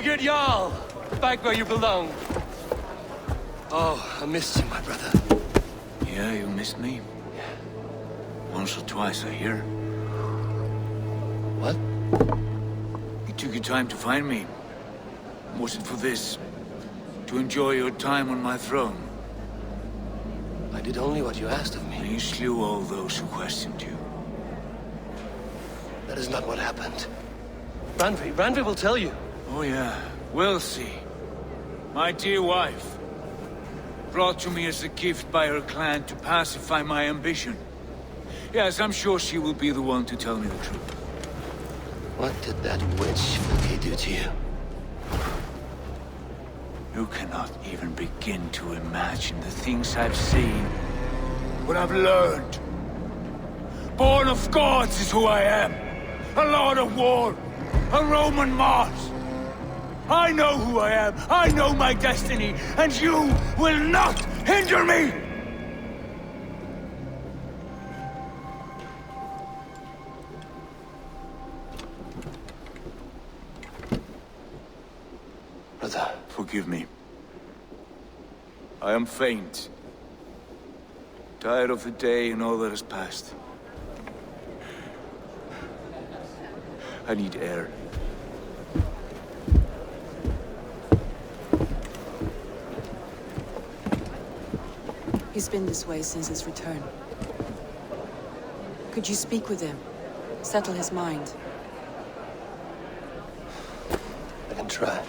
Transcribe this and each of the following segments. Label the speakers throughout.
Speaker 1: Sigurd Jarl! Back where you belong. Oh, I missed you, my brother.
Speaker 2: Yeah, you missed me.
Speaker 1: Yeah.
Speaker 2: Once or twice, I hear.
Speaker 1: What?
Speaker 2: You took your time to find me. Was it for this? To enjoy your time on my throne?
Speaker 1: I did only what you asked of me.
Speaker 2: You slew all those who questioned you.
Speaker 1: That is not what happened. Randvi will tell you.
Speaker 2: Oh yeah, we'll see. My dear wife, brought to me as a gift by her clan to pacify my ambition. Yes, I'm sure she will be the one to tell me the truth.
Speaker 1: What did that witch Filke do to you?
Speaker 2: You cannot even begin to imagine the things I've seen. What I've learned. Born of gods is who I am. A lord of war. A Roman Mars. I know who I am. I know my destiny. And you will not hinder me!
Speaker 1: Brother.
Speaker 2: Forgive me. I am faint. Tired of the day and all that has passed. I need air.
Speaker 3: He's been this way since his return. Could you speak with him? Settle his mind?
Speaker 1: I can try.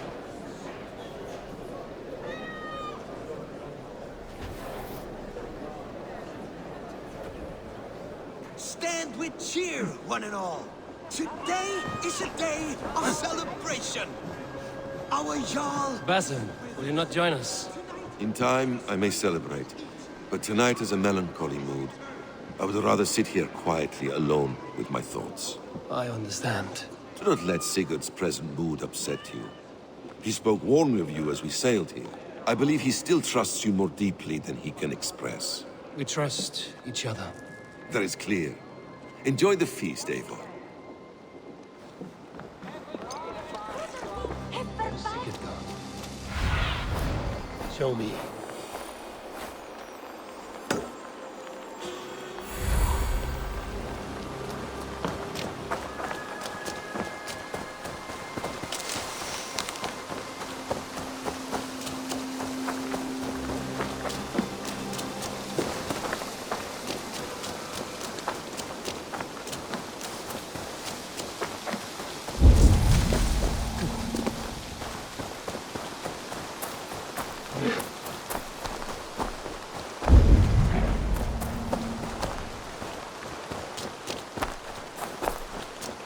Speaker 4: Stand with cheer, one and all. Today is a day of celebration. Our Jarl...
Speaker 1: Basim, will you not join us?
Speaker 5: In time, I may celebrate. But tonight is a melancholy mood. I would rather sit here quietly, alone with my thoughts.
Speaker 1: I understand.
Speaker 5: Do not let Sigurd's present mood upset you. He spoke warmly of you as we sailed here. I believe he still trusts you more deeply than he can express.
Speaker 1: We trust each other.
Speaker 5: That is clear. Enjoy the feast, Eivor.
Speaker 1: Show me.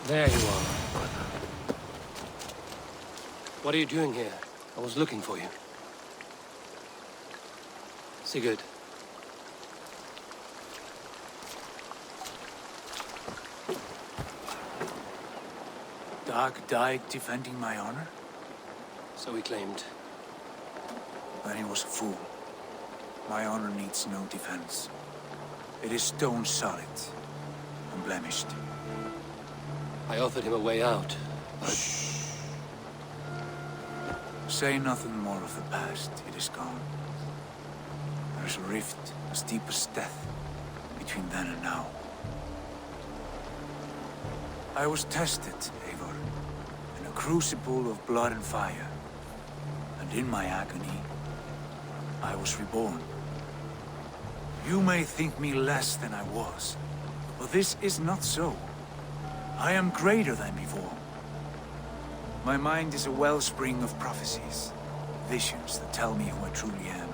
Speaker 1: There you are, brother. What are you doing here? I was looking for you. Sigurd.
Speaker 2: Dag died defending my honor?
Speaker 1: So he claimed.
Speaker 2: Then he was a fool. My honor needs no defense. It is stone solid, unblemished.
Speaker 1: I offered him a way out, but...
Speaker 2: Shh. Say nothing more of the past. It is gone. There is a rift as deep as death between then and now. I was tested, Eivor, in a crucible of blood and fire. And in my agony, I was reborn. You may think me less than I was, but this is not so. I am greater than before. My mind is a wellspring of prophecies, visions that tell me who I truly am.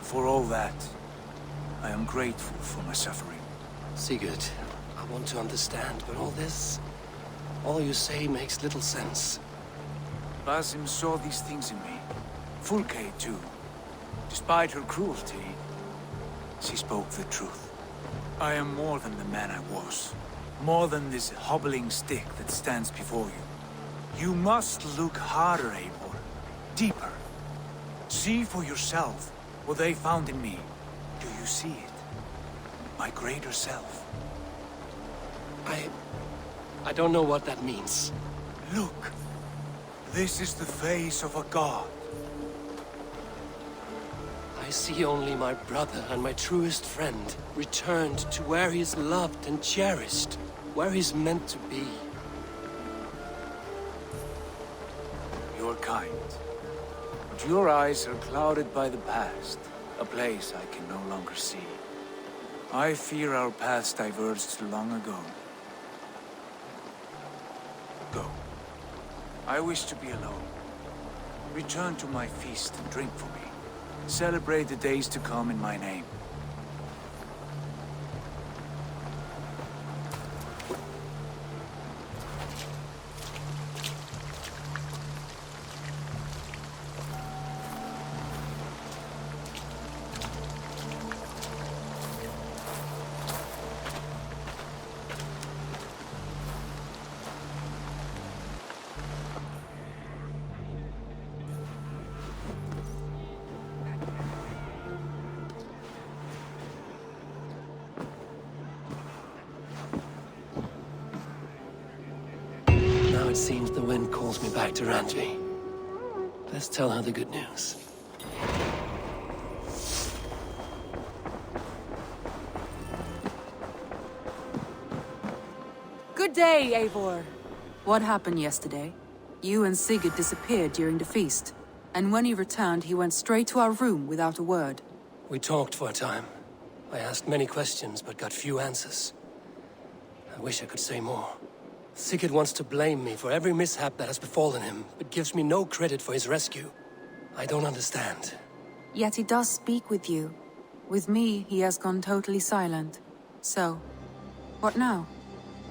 Speaker 2: For all that, I am grateful for my suffering.
Speaker 1: Sigurd, I want to understand, but all you say makes little sense.
Speaker 2: Basim saw these things in me. Fulke, too. Despite her cruelty, she spoke the truth. I am more than the man I was. More than this hobbling stick that stands before you. You must look harder, Eivor. Deeper. See for yourself what they found in me. Do you see it? My greater self.
Speaker 1: I don't know what that means.
Speaker 2: Look. This is the face of a god.
Speaker 1: I see only my brother and my truest friend returned to where he is loved and cherished, where he's meant to be.
Speaker 2: You're kind. But your eyes are clouded by the past, a place I can no longer see. I fear our paths diverged long ago. Go. I wish to be alone. Return to my feast and drink for me. Celebrate the days to come in my name.
Speaker 1: Now it seems the wind calls me back to Ranji. Let's tell her the good news.
Speaker 3: Good day, Eivor. What happened yesterday? You and Sigurd disappeared during the feast. And when he returned, he went straight to our room without a word.
Speaker 1: We talked for a time. I asked many questions, but got few answers. I wish I could say more. Sigurd wants to blame me for every mishap that has befallen him, but gives me no credit for his rescue. I don't understand.
Speaker 3: Yet he does speak with you. With me, he has gone totally silent. So, what now?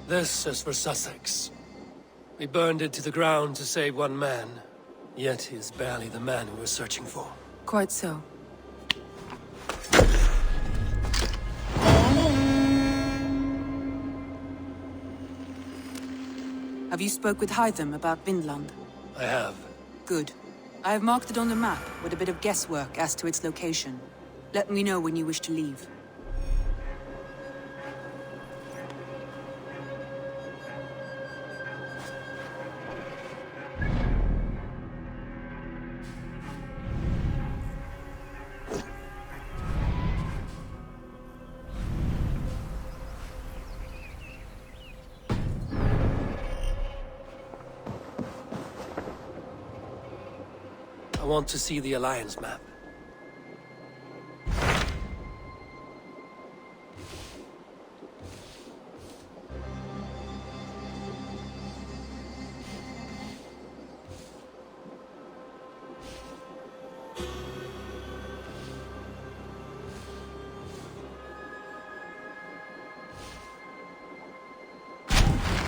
Speaker 1: This is for Sussex. We burned it to the ground to save one man. Yet he is barely the man we were searching for.
Speaker 3: Quite so. Have you spoke with Hytham about Vinland?
Speaker 1: I have.
Speaker 3: Good. I have marked it on the map with a bit of guesswork as to its location. Let me know when you wish to leave.
Speaker 1: I want to see the Alliance map.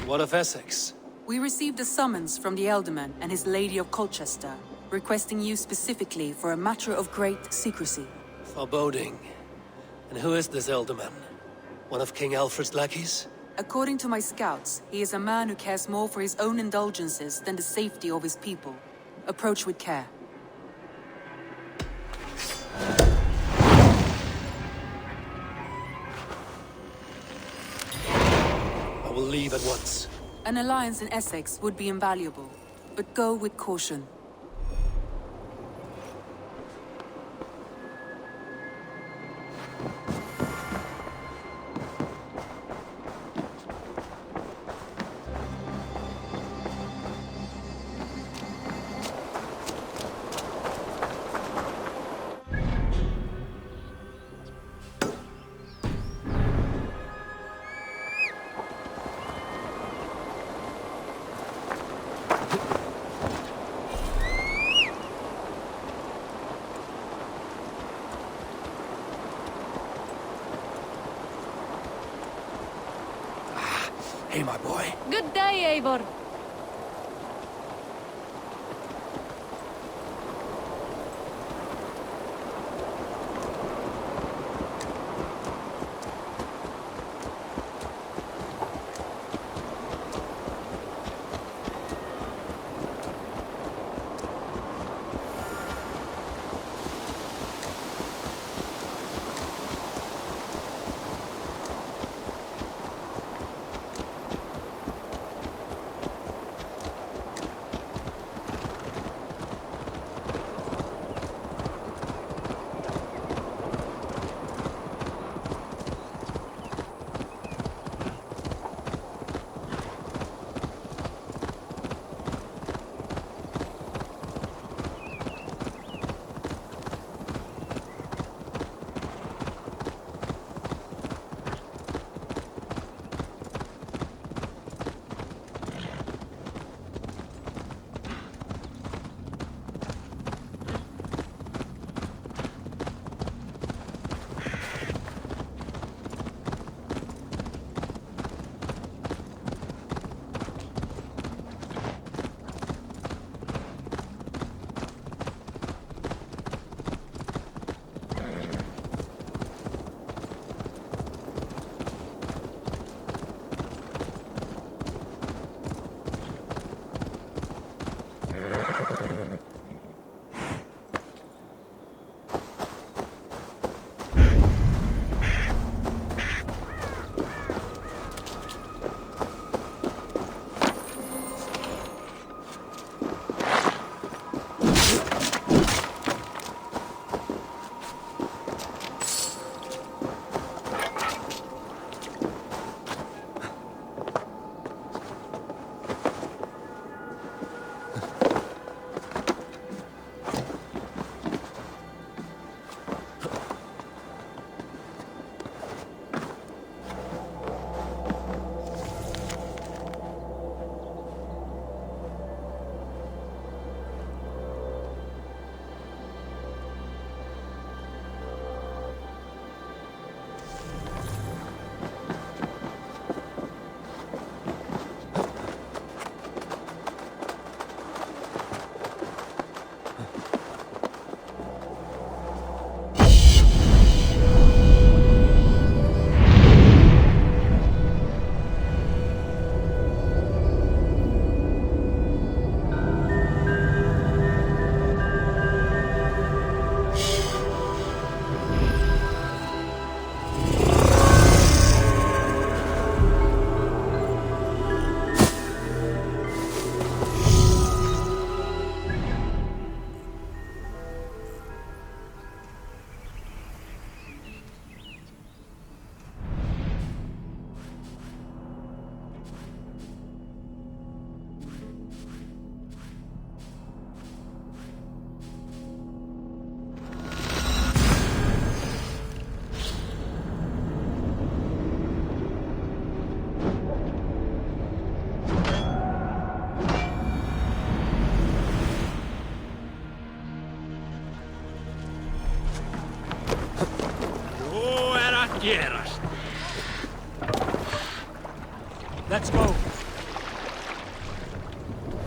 Speaker 1: What of Essex?
Speaker 3: We received a summons from the Elderman and his Lady of Colchester, requesting you specifically for a matter of great secrecy.
Speaker 1: Foreboding. And who is this Elderman? One of King Alfred's lackeys?
Speaker 3: According to my scouts, he is a man who cares more for his own indulgences than the safety of his people. Approach with care.
Speaker 1: I will leave at once.
Speaker 3: An alliance in Essex would be invaluable, but go with caution.
Speaker 1: Hey, my boy.
Speaker 6: Good day, Eivor.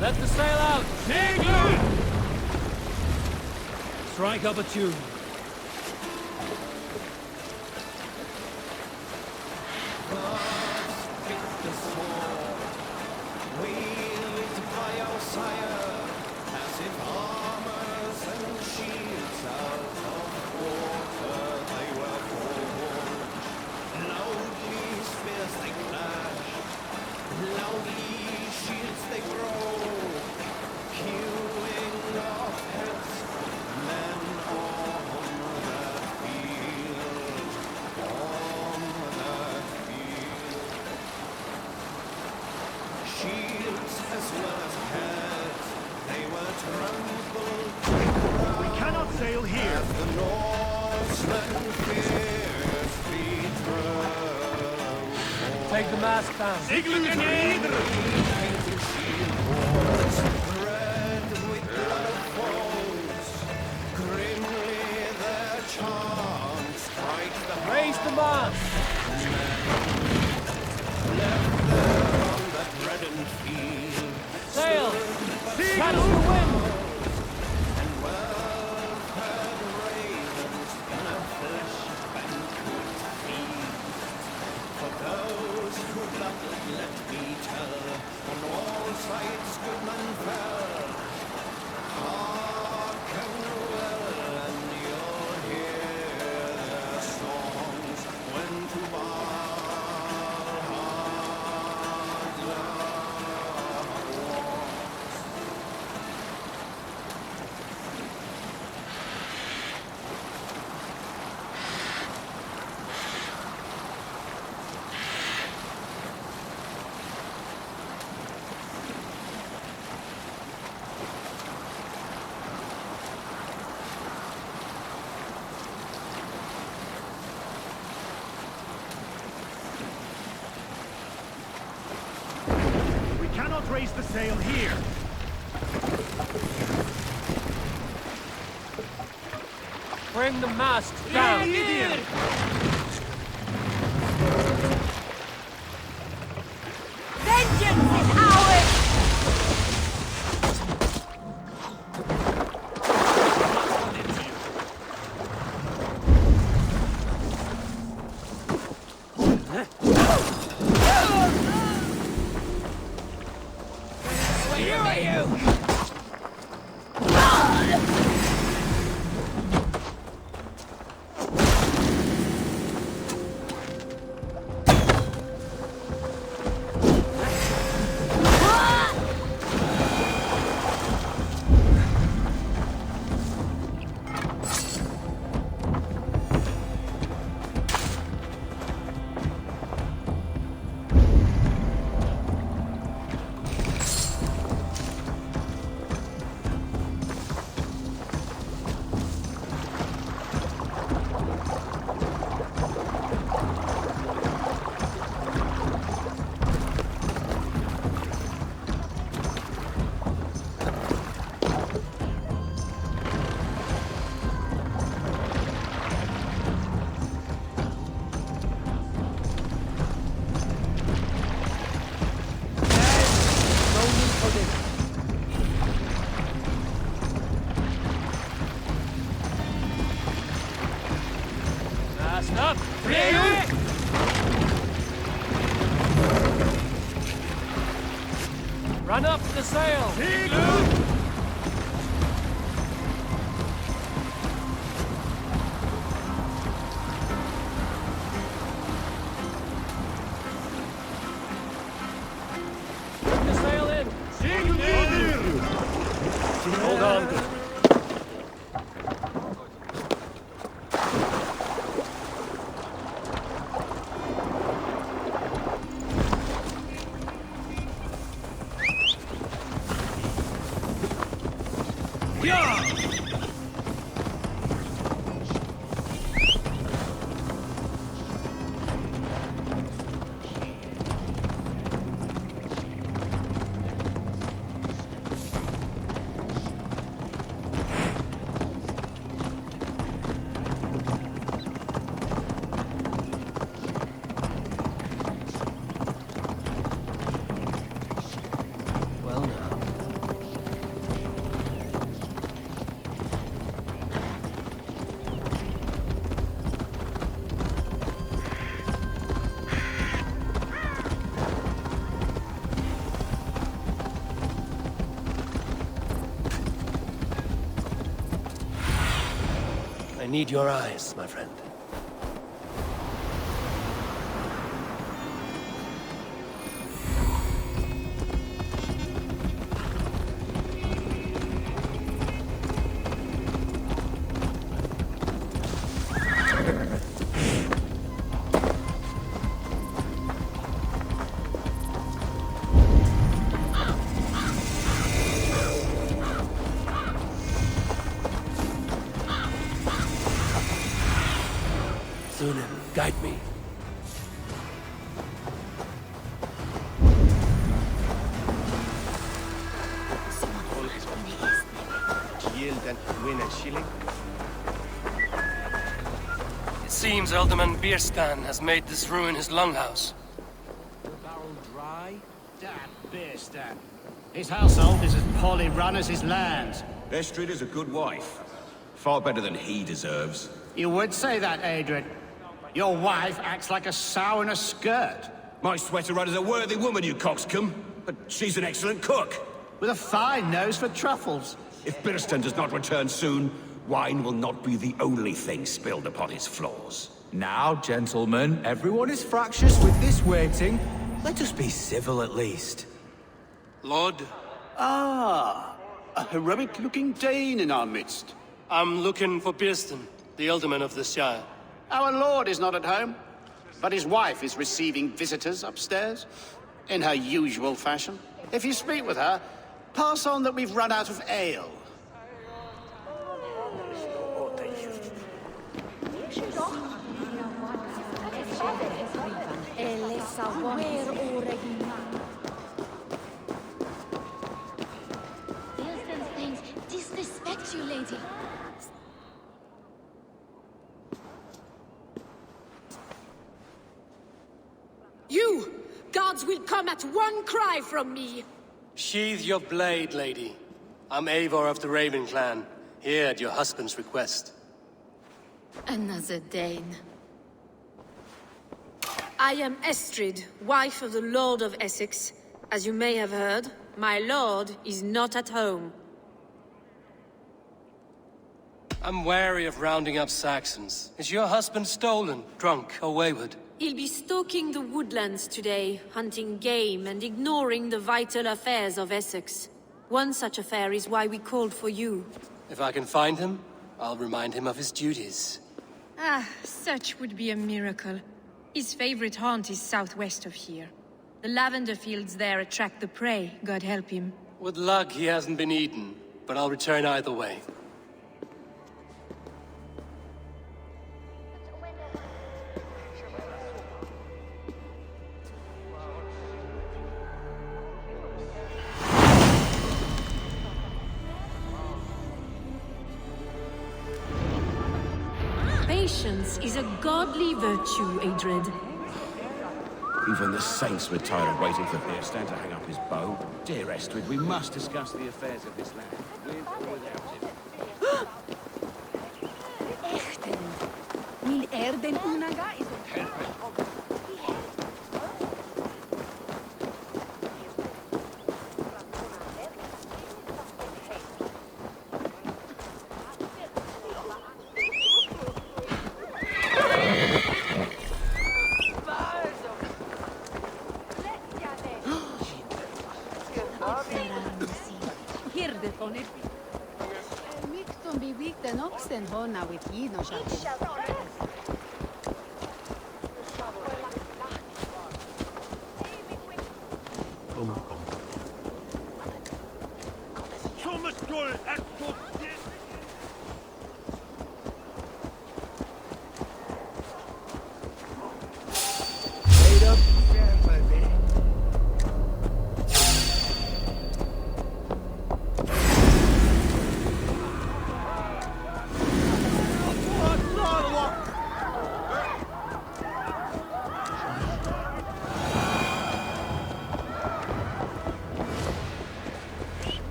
Speaker 1: Let the sail out! Sigurd! Strike up a tune.
Speaker 6: Sail here.
Speaker 1: Take the mast down. Raise the mast. Sail. Catch the wind.
Speaker 6: Cannot raise the sail here.
Speaker 1: Bring the mast down.
Speaker 3: Vengeance is ours!
Speaker 1: Up! Run up the sail! Put the sail in! Hold on. Well now, need your eyes, my friend. Thunin, guide me.
Speaker 6: Yield and win a shilling.
Speaker 1: It seems Alderman Bierstan has made this ruin his longhouse.
Speaker 6: The barrel dry? Damn Bearstan. His household is as poorly run as his lands.
Speaker 7: Estrid is a good wife. Far better than he deserves.
Speaker 6: You would say that, Adrian. Your wife acts like a sow in a skirt.
Speaker 7: My sweater run is a worthy woman, you coxcomb. But she's an excellent cook.
Speaker 6: With a fine nose for truffles.
Speaker 7: If Birston does not return soon, wine will not be the only thing spilled upon his floors.
Speaker 2: Now, gentlemen, everyone is fractious with this waiting. Let us be civil at least.
Speaker 1: Lord,
Speaker 8: Ah, a heroic-looking Dane in our midst.
Speaker 1: I'm looking for Bierstan, the Alderman of the Shire.
Speaker 8: Our lord is not at home, but his wife is receiving visitors upstairs, in her usual fashion. If you speak with her, pass on that we've run out of ale.
Speaker 9: Bierston's things disrespect you, lady.
Speaker 10: You! Gods will come at one cry from me!
Speaker 1: Sheathe your blade, lady. I'm Eivor of the Raven clan, here at your husband's request.
Speaker 10: Another Dane. I am Estrid, wife of the Lord of Essex. As you may have heard, my lord is not at home.
Speaker 1: I'm wary of rounding up Saxons. Is your husband stolen, drunk, or wayward?
Speaker 10: He'll be stalking the woodlands today, hunting game and ignoring the vital affairs of Essex. One such affair is why we called for you.
Speaker 1: If I can find him, I'll remind him of his duties.
Speaker 11: Ah, such would be a miracle. His favorite haunt is southwest of here. The lavender fields there attract the prey, God help him.
Speaker 1: With luck, he hasn't been eaten, but I'll return either way.
Speaker 10: Patience is a godly virtue, Adred.
Speaker 7: Even the saints were tired of waiting for Birstan to hang up his bow. Dear Estrid, we must discuss the affairs of this land, with or without him.
Speaker 9: Echten. Will Erden Unaga is Mixton bibikten oxen hona with Yino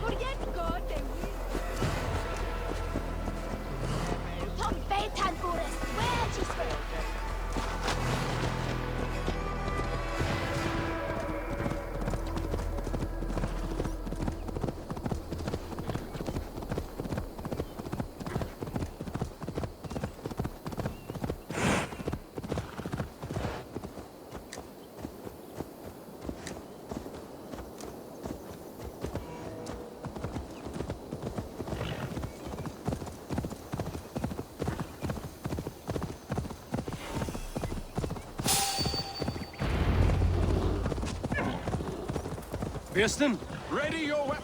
Speaker 9: Forget God
Speaker 1: Bearston?
Speaker 7: Ready your weapon.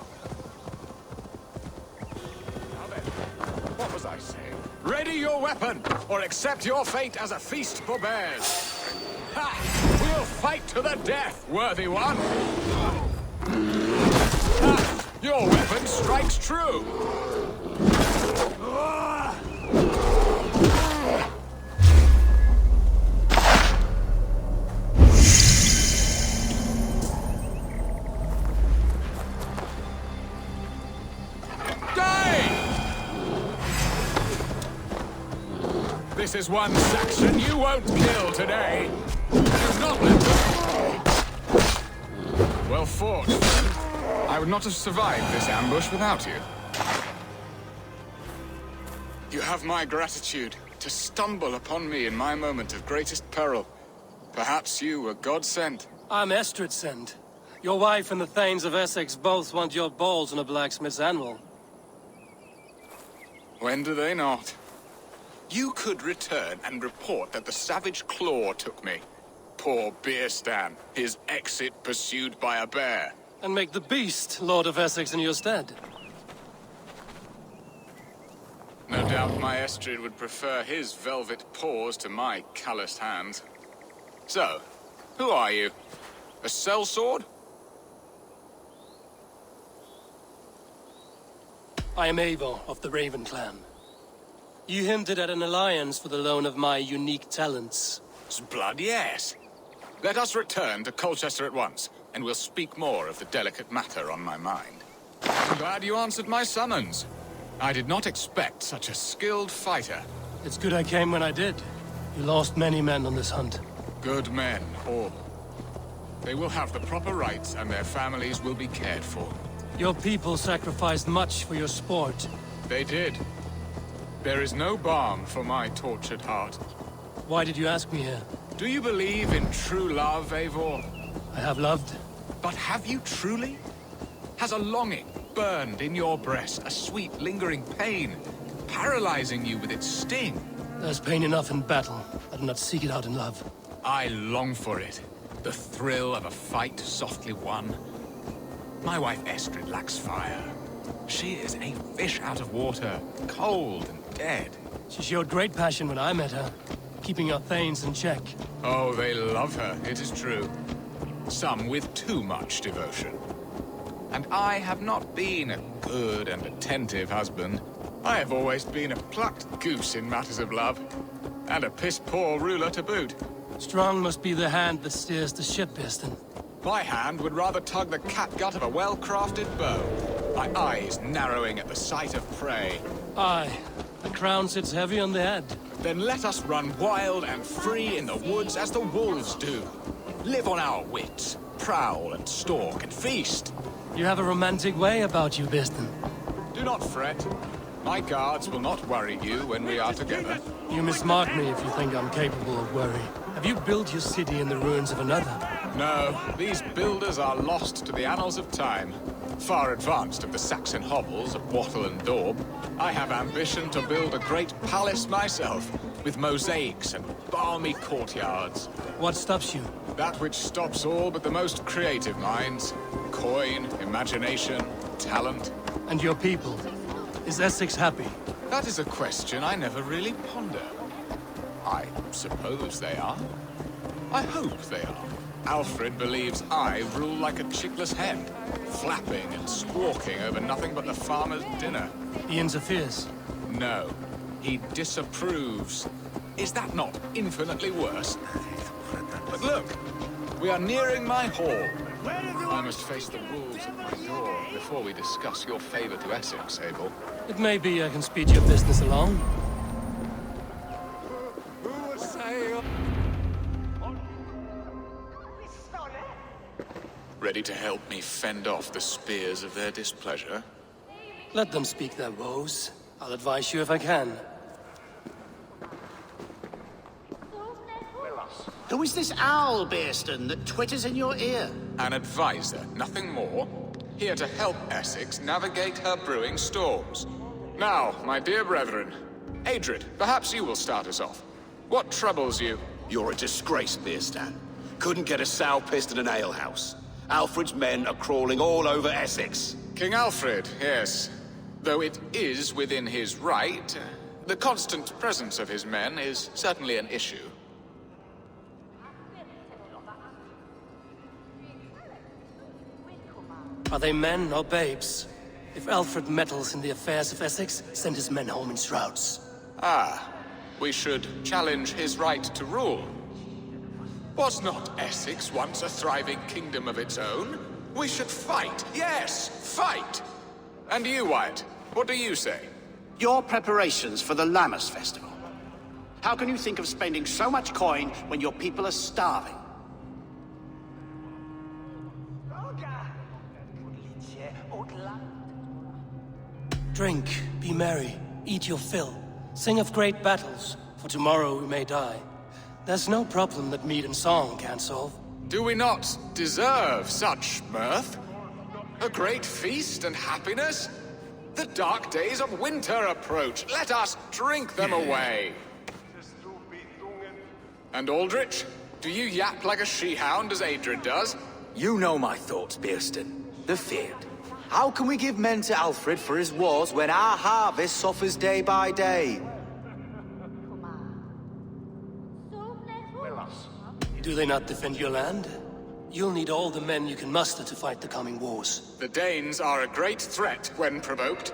Speaker 7: Now then, what was I saying? Ready your weapon, or accept your fate as a feast for bears. Ha! We'll fight to the death, worthy one. Ha! Your weapon strikes true. This is one Saxon you won't kill today. Do not let them... Well fought, friend. I would not have survived this ambush without you. You have my gratitude to stumble upon me in my moment of greatest peril. Perhaps you were God-sent.
Speaker 1: I'm Estrid sent. Your wife and the Thanes of Essex both want your balls on a blacksmith's anvil.
Speaker 7: When do they not? You could return and report that the savage Claw took me. Poor Beerstan, his exit pursued by a bear.
Speaker 1: And make the beast Lord of Essex in your stead.
Speaker 7: No doubt my Estrid would prefer his velvet paws to my calloused hands. So, who are you? A sellsword?
Speaker 1: I am Eivor of the Raven clan. You hinted at an alliance for the loan of my unique talents.
Speaker 7: Blood, yes. Let us return to Colchester at once, and we'll speak more of the delicate matter on my mind. I'm glad you answered my summons. I did not expect such a skilled fighter.
Speaker 1: It's good I came when I did. You lost many men on this hunt.
Speaker 7: Good men, all. They will have the proper rights, and their families will be cared for.
Speaker 1: Your people sacrificed much for your sport.
Speaker 7: They did. There is no balm for my tortured heart.
Speaker 1: Why did you ask me here?
Speaker 7: Do you believe in true love, Eivor?
Speaker 1: I have loved.
Speaker 7: But have you truly? Has a longing burned in your breast, a sweet, lingering pain, paralyzing you with its sting?
Speaker 1: There's pain enough in battle. I do not seek it out in love.
Speaker 7: I long for it. The thrill of a fight softly won. My wife Estrid lacks fire. She is a fish out of water, cold and dead.
Speaker 1: She showed great passion when I met her, keeping our Thanes in check.
Speaker 7: Oh, they love her, it is true. Some with too much devotion. And I have not been a good and attentive husband. I have always been a plucked goose in matters of love. And a piss-poor ruler to boot.
Speaker 1: Strong must be the hand that steers the ship, Bearston.
Speaker 7: My hand would rather tug the catgut of a well-crafted bow. My eyes narrowing at the sight of prey.
Speaker 1: Aye, the crown sits heavy on the head.
Speaker 7: Then let us run wild and free in the woods as the wolves do. Live on our wits, prowl and stalk and feast.
Speaker 1: You have a romantic way about you, Bearston.
Speaker 7: Do not fret. My guards will not worry you when we are together.
Speaker 1: You mismark me if you think I'm capable of worry. Have you built your city in the ruins of another?
Speaker 7: No, these builders are lost to the annals of time. Far advanced of the Saxon hovels of Wattle and Daub, I have ambition to build a great palace myself, with mosaics and balmy courtyards.
Speaker 1: What stops you?
Speaker 7: That which stops all but the most creative minds. Coin, imagination, talent.
Speaker 1: And your people? Is Essex happy?
Speaker 7: That is a question I never really ponder. I suppose they are. I hope they are. Alfred believes I rule like a chickless hen, flapping and squawking over nothing but the farmer's dinner.
Speaker 1: He interferes?
Speaker 7: No, he disapproves. Is that not infinitely worse? But look, we are nearing my hall. I must face the wolves at my door before we discuss your favor to Essex, Abel.
Speaker 1: It may be I can speed your business along.
Speaker 7: Ready to help me fend off the spears of their displeasure?
Speaker 1: Let them speak their woes. I'll advise you if I can.
Speaker 8: Who is this owl, Bearston, that twitters in your ear?
Speaker 7: An advisor, nothing more. Here to help Essex navigate her brewing storms. Now, my dear brethren, Adrid, perhaps you will start us off. What troubles you?
Speaker 12: You're a disgrace, Beerstan. Couldn't get a sow pissed in an alehouse.
Speaker 8: Alfred's men are crawling all over Essex.
Speaker 7: King Alfred, yes. Though it is within his right, the constant presence of his men is certainly an issue.
Speaker 1: Are they men or babes? If Alfred meddles in the affairs of Essex, send his men home in shrouds.
Speaker 7: Ah, we should challenge his right to rule. Was not Essex once a thriving kingdom of its own? We should fight, yes, fight! And you, Wyatt, what do you say?
Speaker 8: Your preparations for the Lammas festival. How can you think of spending so much coin when your people are starving?
Speaker 1: Drink, be merry, eat your fill. Sing of great battles, for tomorrow we may die. There's no problem that meat and song can't solve.
Speaker 7: Do we not deserve such mirth? A great feast and happiness? The dark days of winter approach. Let us drink them away. And Aldrich, do you yap like a she-hound as Adred does?
Speaker 2: You know my thoughts, Bearston. The feared. How can we give men to Alfred for his wars when our harvest suffers day by day?
Speaker 1: Do they not defend your land? You'll need all the men you can muster to fight the coming wars.
Speaker 7: The Danes are a great threat when provoked.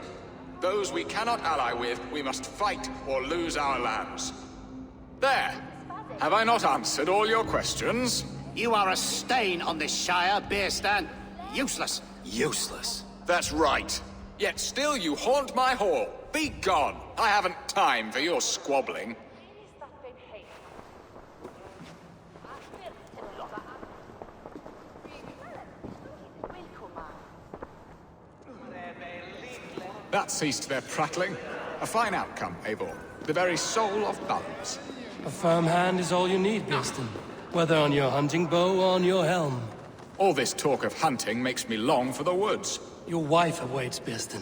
Speaker 7: Those we cannot ally with, we must fight or lose our lands. There! Have I not answered all your questions?
Speaker 8: You are a stain on this Shire, Bearstan. Useless.
Speaker 2: Useless.
Speaker 7: That's right. Yet still you haunt my hall. Be gone! I haven't time for your squabbling. That ceased their prattling. A fine outcome, Eivor. The very soul of balance.
Speaker 1: A firm hand is all you need, Bearston. Whether on your hunting bow or on your helm.
Speaker 7: All this talk of hunting makes me long for the woods.
Speaker 1: Your wife awaits, Bearston.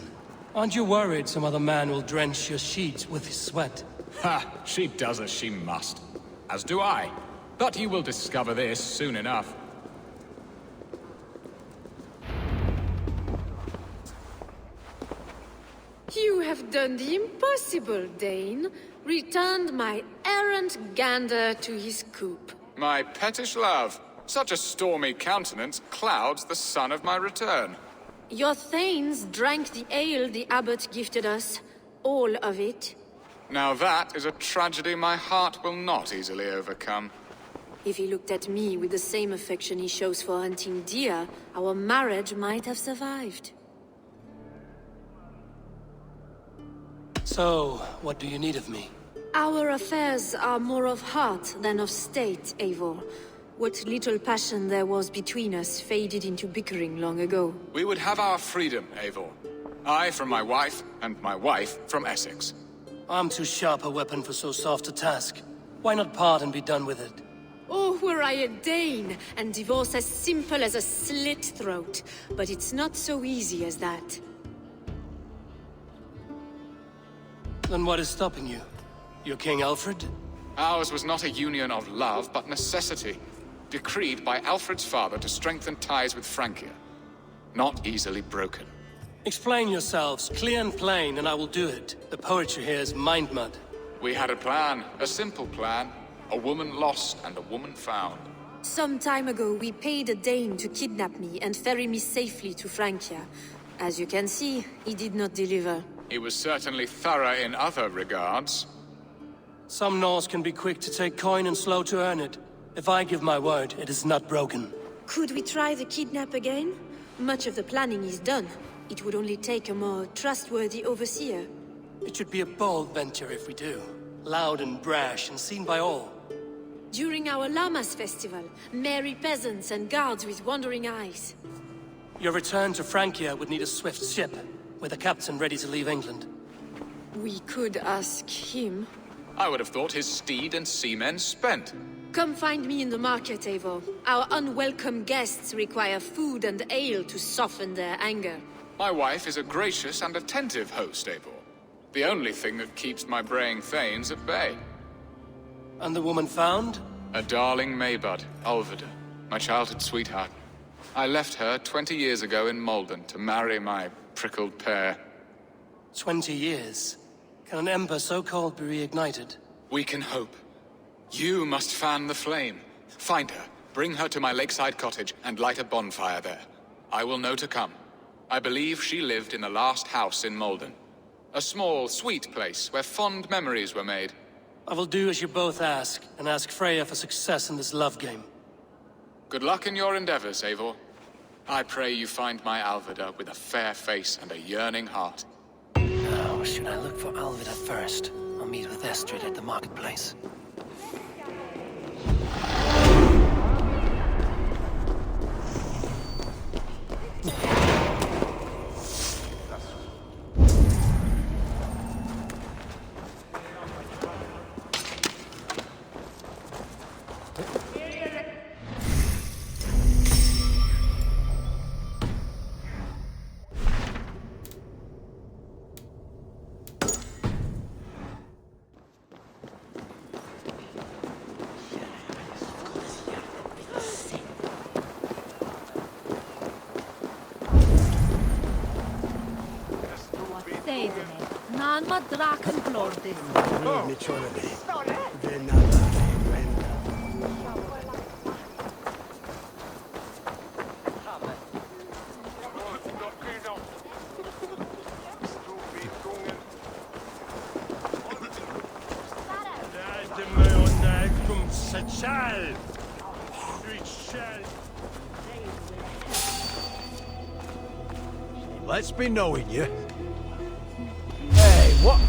Speaker 1: Aren't you worried some other man will drench your sheets with his sweat?
Speaker 7: Ha! She does as she must. As do I. But you will discover this soon enough.
Speaker 10: You have done the impossible, Dane. Returned my errant gander to his coop.
Speaker 7: My pettish love. Such a stormy countenance clouds the sun of my return.
Speaker 10: Your thanes drank the ale the abbot gifted us. All of it.
Speaker 7: Now that is a tragedy my heart will not easily overcome.
Speaker 10: If he looked at me with the same affection he shows for hunting deer, our marriage might have survived.
Speaker 1: So, what do you need of me?
Speaker 10: Our affairs are more of heart than of state, Eivor. What little passion there was between us faded into bickering long ago.
Speaker 7: We would have our freedom, Eivor. I from my wife, and my wife from Essex.
Speaker 1: I'm too sharp a weapon for so soft a task. Why not part and be done with it?
Speaker 10: Oh, were I a Dane, and divorce as simple as a slit throat. But it's not so easy as that.
Speaker 1: Then what is stopping you? Your King Alfred?
Speaker 7: Ours was not a union of love, but necessity. Decreed by Alfred's father to strengthen ties with Francia. Not easily broken.
Speaker 1: Explain yourselves, clear and plain, and I will do it. The poetry here is mind mud.
Speaker 7: We had a plan, a simple plan. A woman lost and a woman found.
Speaker 10: Some time ago, we paid a Dane to kidnap me and ferry me safely to Francia. As you can see, he did not deliver.
Speaker 7: He was certainly thorough in other regards.
Speaker 1: Some Norse can be quick to take coin and slow to earn it. If I give my word, it is not broken.
Speaker 10: Could we try the kidnap again? Much of the planning is done. It would only take a more trustworthy overseer.
Speaker 1: It should be a bold venture if we do. Loud and brash and seen by all.
Speaker 10: During our Lammas festival, merry peasants and guards with wandering eyes.
Speaker 1: Your return to Francia would need a swift ship, with a captain ready to leave England.
Speaker 10: We could ask him.
Speaker 7: I would have thought his steed and seamen spent.
Speaker 10: Come find me in the market, Eivor. Our unwelcome guests require food and ale to soften their anger.
Speaker 7: My wife is a gracious and attentive host, Eivor. The only thing that keeps my braying thanes at bay.
Speaker 1: And the woman found?
Speaker 7: A darling Maybud, Ulvida, my childhood sweetheart. I left her 20 years ago in Malden to marry my prickled pear.
Speaker 1: 20 years? Can an ember so cold be reignited?
Speaker 7: We can hope. You must fan the flame. Find her, bring her to my lakeside cottage, and light a bonfire there. I will know to come. I believe she lived in the last house in Malden. A small, sweet place where fond memories were made.
Speaker 1: I will do as you both ask, and ask Freya for success in this love game.
Speaker 7: Good luck in your endeavors, Eivor. I pray you find my Alvida with a fair face and a yearning heart.
Speaker 1: Now, should I look for Alvida first? I'll meet with Estrid at the marketplace.
Speaker 9: Nan ma draken blodin.
Speaker 4: Let's be knowing you. Hey, what?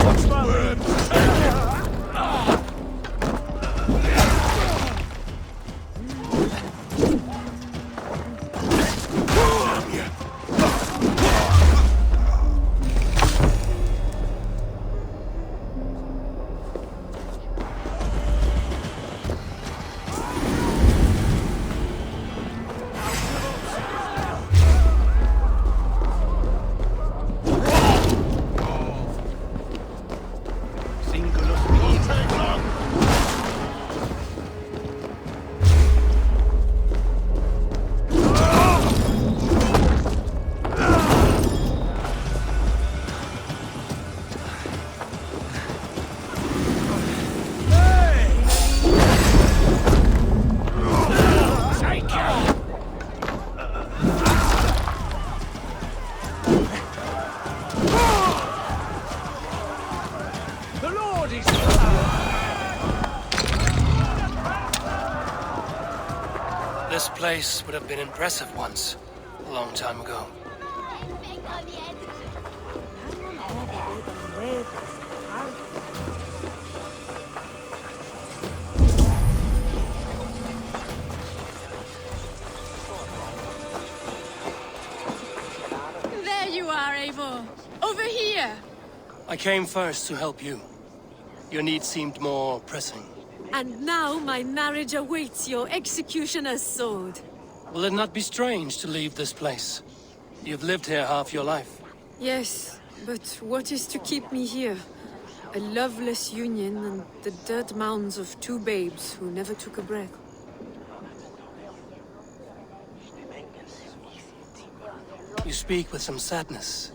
Speaker 4: What's that?
Speaker 1: This place would have been impressive once, a long time ago.
Speaker 11: There you are, Eivor. Over here.
Speaker 1: I came first to help you. Your need seemed more pressing.
Speaker 10: And now my marriage awaits your executioner's sword.
Speaker 1: Will it not be strange to leave this place? You've lived here half your life.
Speaker 10: Yes, but what is to keep me here? A loveless union and the dirt mounds of two babes who never took a breath.
Speaker 1: You speak with some sadness.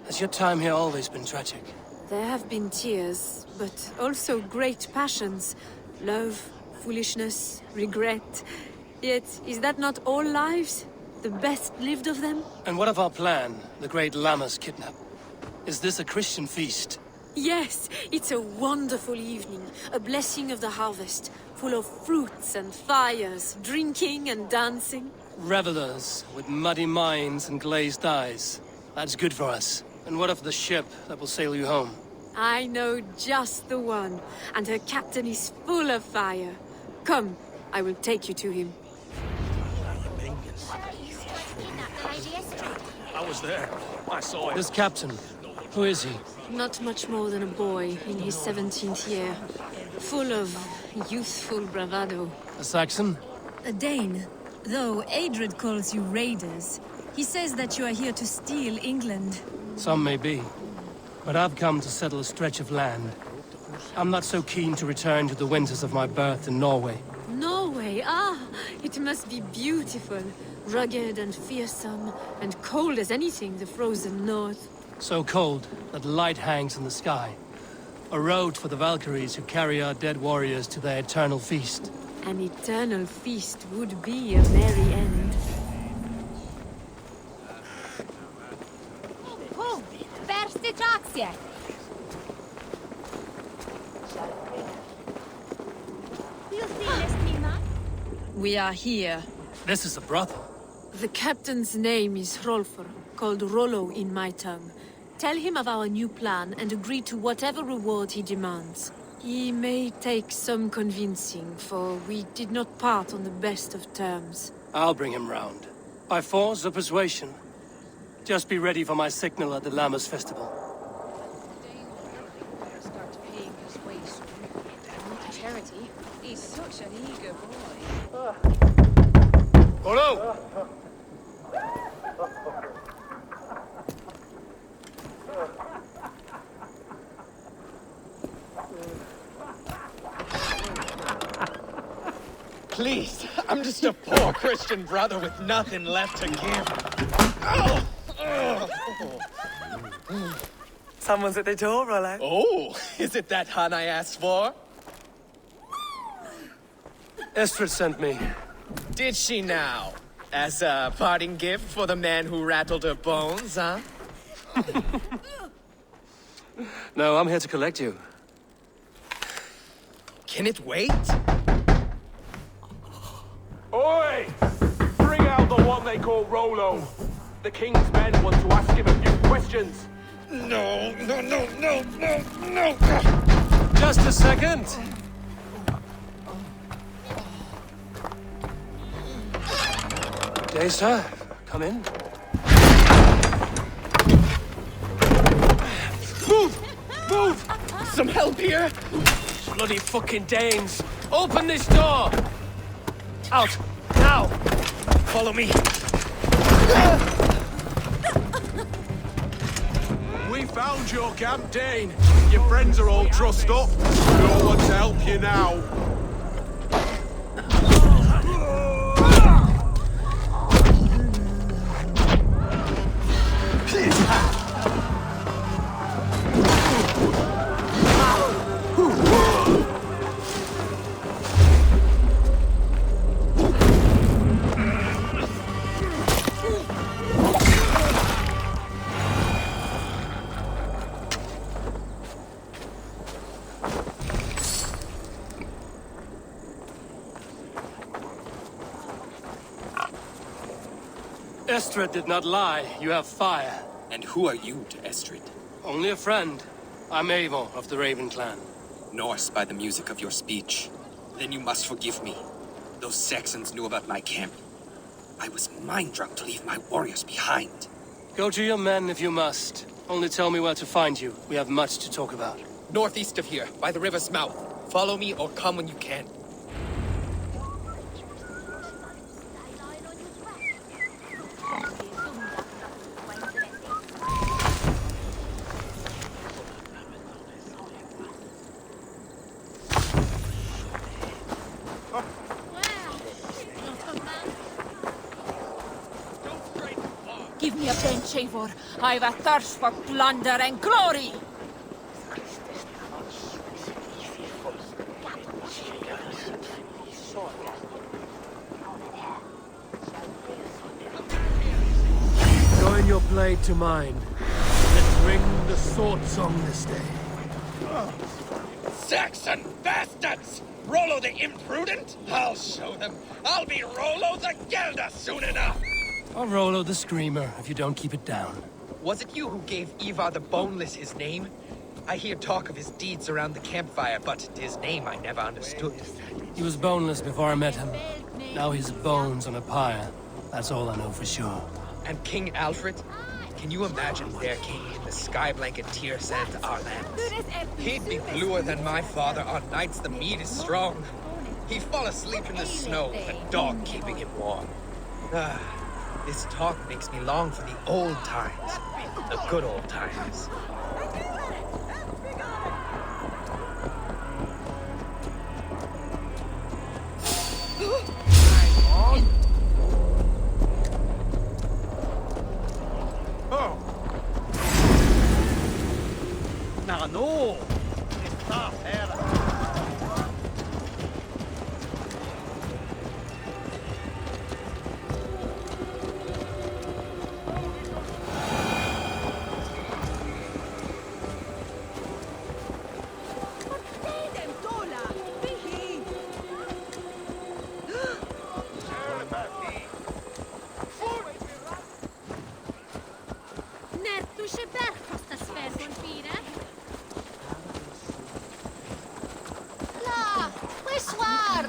Speaker 1: Has your time here always been tragic?
Speaker 10: There have been tears, but also great passions. Love, foolishness, regret. Yet, is that not all lives? The best lived of them?
Speaker 1: And what of our plan, the great Lamma's kidnap? Is this a Christian feast?
Speaker 10: Yes, it's a wonderful evening. A blessing of the harvest, full of fruits and fires, drinking and dancing.
Speaker 1: Revelers with muddy minds and glazed eyes. That's good for us. And what of the ship that will sail you home?
Speaker 10: I know just the one, and her captain is full of fire. Come, I will take you to him.
Speaker 4: I was there. I saw it.
Speaker 1: This captain, who is he?
Speaker 10: Not much more than a boy in his 17th year. Full of youthful bravado.
Speaker 1: A Saxon?
Speaker 11: A Dane. Though Adred calls you raiders, he says that you are here to steal England.
Speaker 1: Some may be. But I've come to settle a stretch of land. I'm not so keen to return to the winters of my birth in Norway.
Speaker 10: Norway? Really? Ah, it must be beautiful. Rugged and fearsome, and cold as anything the frozen north.
Speaker 1: So cold that light hangs in the sky. A road for the Valkyries who carry our dead warriors to their eternal feast.
Speaker 10: An eternal feast would be a merry end.
Speaker 9: Oh, first attraction.
Speaker 11: We are here.
Speaker 1: This is a brothel.
Speaker 10: The captain's name is Hrolfr, called Rollo in my tongue. Tell him of our new plan and agree to whatever reward he demands. He may take some convincing, for we did not part on the best of terms.
Speaker 1: I'll bring him round. By force or persuasion. Just be ready for my signal at the Lammas festival.
Speaker 11: Start paying his way soon. Not charity. He's such an eager boy.
Speaker 1: Rollo!
Speaker 12: Please, I'm just a poor Christian brother with nothing left to give.
Speaker 13: Someone's at the door, Rollo.
Speaker 12: Oh, is it that hun I asked for?
Speaker 1: Estrid sent me.
Speaker 12: Did she now? As a parting gift for the man who rattled her bones, huh?
Speaker 1: No, I'm here to collect you.
Speaker 12: Can it wait?
Speaker 14: Oi! Bring out the one they call Rollo. The king's men want to ask him a few questions.
Speaker 12: No.
Speaker 1: Just a second. Day, sir. Come in. Move!
Speaker 12: Some help here?
Speaker 1: Bloody fucking Danes! Open this door! Out! Now!
Speaker 12: Follow me.
Speaker 14: We found your camp, Dane. Your friends are all trussed up. No one to help you now.
Speaker 1: Estrid did not lie. You have fire.
Speaker 12: And who are you to Estrid?
Speaker 1: Only a friend. I'm Eivor of the Raven clan.
Speaker 12: Norse by the music of your speech. Then you must forgive me. Those Saxons knew about my camp. I was mind-drunk to leave my warriors behind.
Speaker 1: Go to your men if you must. Only tell me where to find you. We have much to talk about.
Speaker 12: Northeast of here, by the river's mouth. Follow me or come when you can.
Speaker 11: Give me a bench, Eivor. I've a thirst for plunder and glory!
Speaker 1: Join your blade to mine. Let's ring the sword song this day.
Speaker 12: Saxon bastards! Rollo the imprudent? I'll show them. I'll be Rollo the Gelder soon enough!
Speaker 1: Or Rollo the Screamer, if you don't keep it down.
Speaker 12: Was it you who gave Ivar the Boneless his name? I hear talk of his deeds around the campfire, but his name I never understood.
Speaker 1: He was boneless before I met him. Now he's bones on a pyre. That's all I know for sure.
Speaker 12: And King Alfred? Can you imagine their king in the sky blanket tear sand to our lands? He'd be bluer than my father on nights the mead is strong. He'd fall asleep in the snow with a dog keeping him warm. This talk makes me long for the old times. The good old times.
Speaker 6: no! Está fera!
Speaker 11: Nertu się berchos ta sfergon fire? La! Wyswar!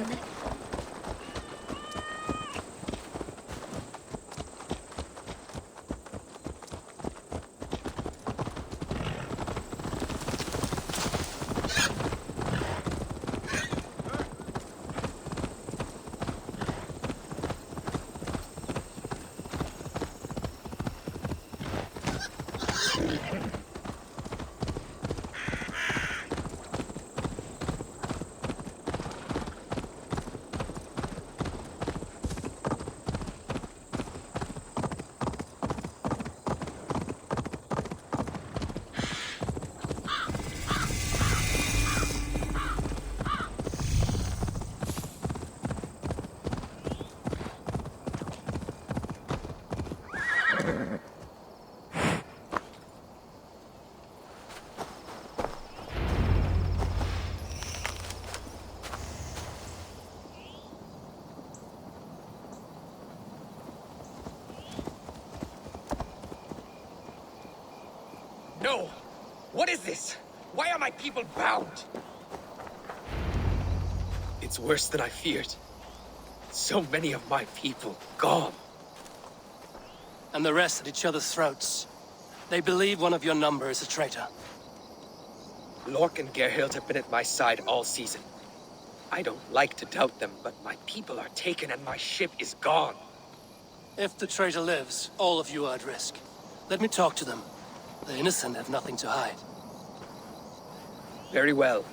Speaker 12: No! What is this? Why are my people bound? It's worse than I feared. So many of my people gone.
Speaker 1: And the rest at each other's throats. They believe one of your number is a traitor.
Speaker 12: Lork and Gerhild have been at my side all season. I don't like to doubt them, but my people are taken and my ship is gone.
Speaker 1: If the traitor lives, all of you are at risk. Let me talk to them. The innocent have nothing to hide.
Speaker 12: Very well.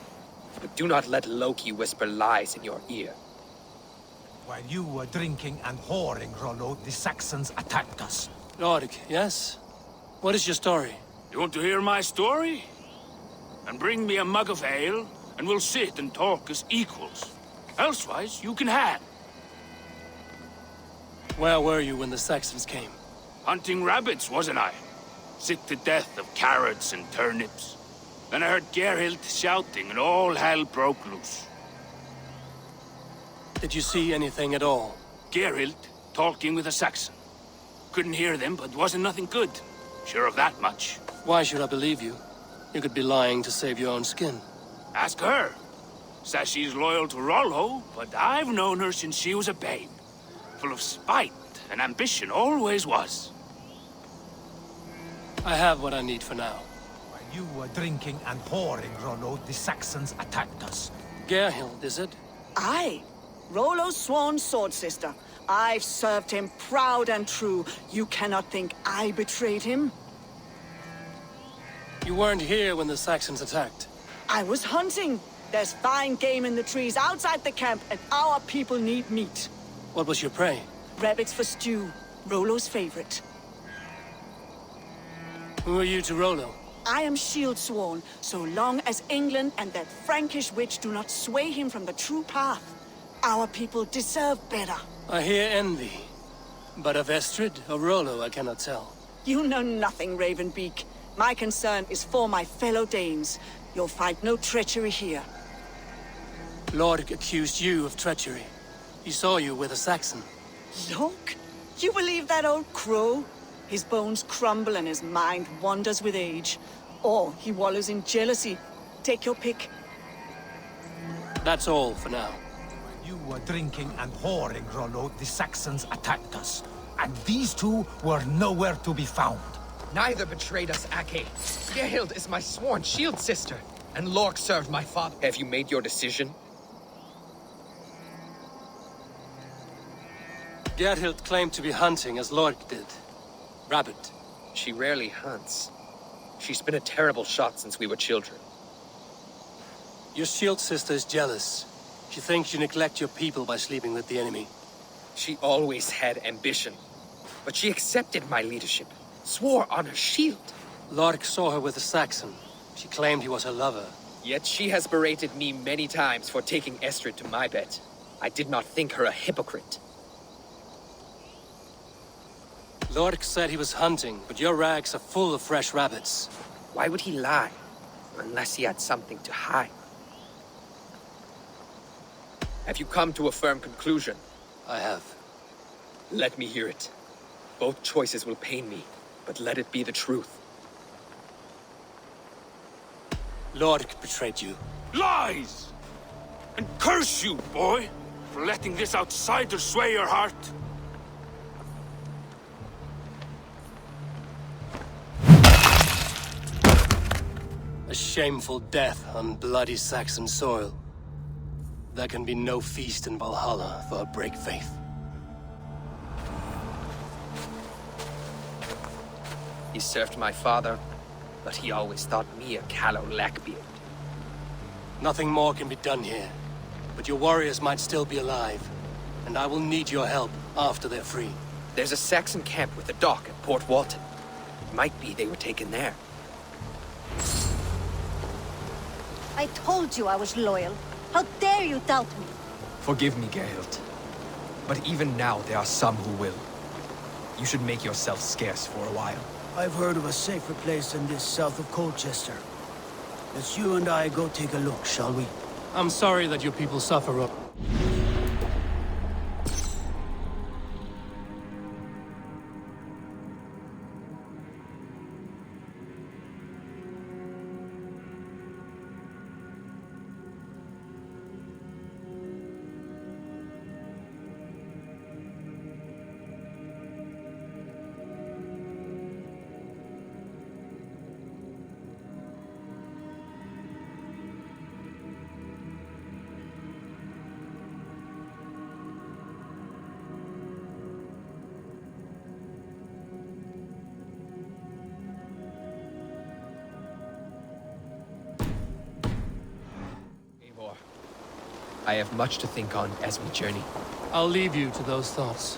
Speaker 12: But do not let Loki whisper lies in your ear.
Speaker 4: While you were drinking and whoring, Rollo, the Saxons attacked us.
Speaker 1: Lord, yes? What is your story?
Speaker 15: You want to hear my story? And bring me a mug of ale, and we'll sit and talk as equals. Elsewise, you can hang.
Speaker 1: Where were you when the Saxons came?
Speaker 15: Hunting rabbits, wasn't I? Sick to death of carrots and turnips. Then I heard Gerhild shouting, and all hell broke loose.
Speaker 1: Did you see anything at all?
Speaker 15: Gerhild talking with a Saxon. Couldn't hear them, but wasn't nothing good. Sure of that much.
Speaker 1: Why should I believe you? You could be lying to save your own skin.
Speaker 15: Ask her. Says she's loyal to Rollo, but I've known her since she was a babe. Full of spite and ambition, always was.
Speaker 1: I have what I need for now.
Speaker 4: While you were drinking and whoring, Rollo, the Saxons attacked us.
Speaker 1: Gerhild, is it?
Speaker 16: Aye. Rollo's sworn sword sister. I've served him proud and true. You cannot think I betrayed him?
Speaker 1: You weren't here when the Saxons attacked.
Speaker 16: I was hunting. There's fine game in the trees outside the camp, and our people need meat.
Speaker 1: What was your prey?
Speaker 16: Rabbits for stew. Rollo's favorite.
Speaker 1: Who are you to Rollo?
Speaker 16: I am shield sworn, so long as England and that Frankish witch do not sway him from the true path. Our people deserve better.
Speaker 1: I hear envy. But of Estrid or Rollo, I cannot tell.
Speaker 16: You know nothing, Ravenbeak. My concern is for my fellow Danes. You'll find no treachery here.
Speaker 1: Lord accused you of treachery. He saw you with a Saxon.
Speaker 16: Look, you believe that old crow? His bones crumble and his mind wanders with age. Or he wallows in jealousy. Take your pick.
Speaker 1: That's all for now.
Speaker 4: You were drinking and whoring, Rollo, the Saxons attacked us. And these two were nowhere to be found.
Speaker 12: Neither betrayed us, Ake. Gerhild is my sworn shield sister, and Lork served my father. Have you made your decision?
Speaker 1: Gerhild claimed to be hunting as Lork did. Rabbit.
Speaker 12: She rarely hunts. She's been a terrible shot since we were children.
Speaker 1: Your shield sister is jealous. She thinks you neglect your people by sleeping with the enemy.
Speaker 12: She always had ambition. But she accepted my leadership. Swore on her shield.
Speaker 1: Lork saw her with a Saxon. She claimed he was her lover.
Speaker 12: Yet she has berated me many times for taking Estrid to my bed. I did not think her a hypocrite.
Speaker 1: Lork said he was hunting, but your rags are full of fresh rabbits.
Speaker 12: Why would he lie? Unless he had something to hide. Have you come to a firm conclusion?
Speaker 1: I have.
Speaker 12: Let me hear it. Both choices will pain me, but let it be the truth.
Speaker 1: Lork betrayed you.
Speaker 15: Lies! And curse you, boy, for letting this outsider sway your heart.
Speaker 1: A shameful death on bloody Saxon soil. There can be no feast in Valhalla for a break faith.
Speaker 12: He served my father, but he always thought me a callow lackbeard.
Speaker 1: Nothing more can be done here. But your warriors might still be alive. And I will need your help after they're free.
Speaker 12: There's a Saxon camp with a dock at Port Walton. Might be they were taken there.
Speaker 17: I told you I was loyal. How dare you doubt me?
Speaker 12: Forgive me, Geralt. But even now there are some who will. You should make yourself scarce for a while.
Speaker 4: I've heard of a safer place than this south of Colchester. Let's you and I go take a look, shall we?
Speaker 1: I'm sorry that your people suffer up.
Speaker 12: I have much to think on as we journey.
Speaker 1: I'll leave you to those thoughts.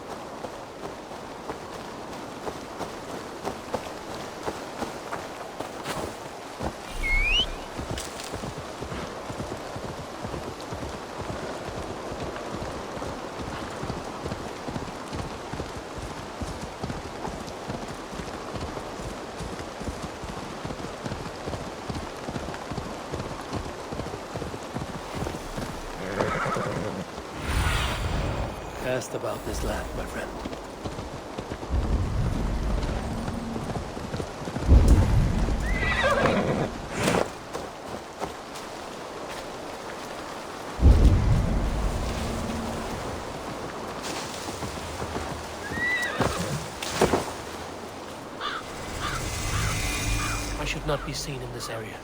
Speaker 1: Asked about this lad, my friend. I should not be seen in this area.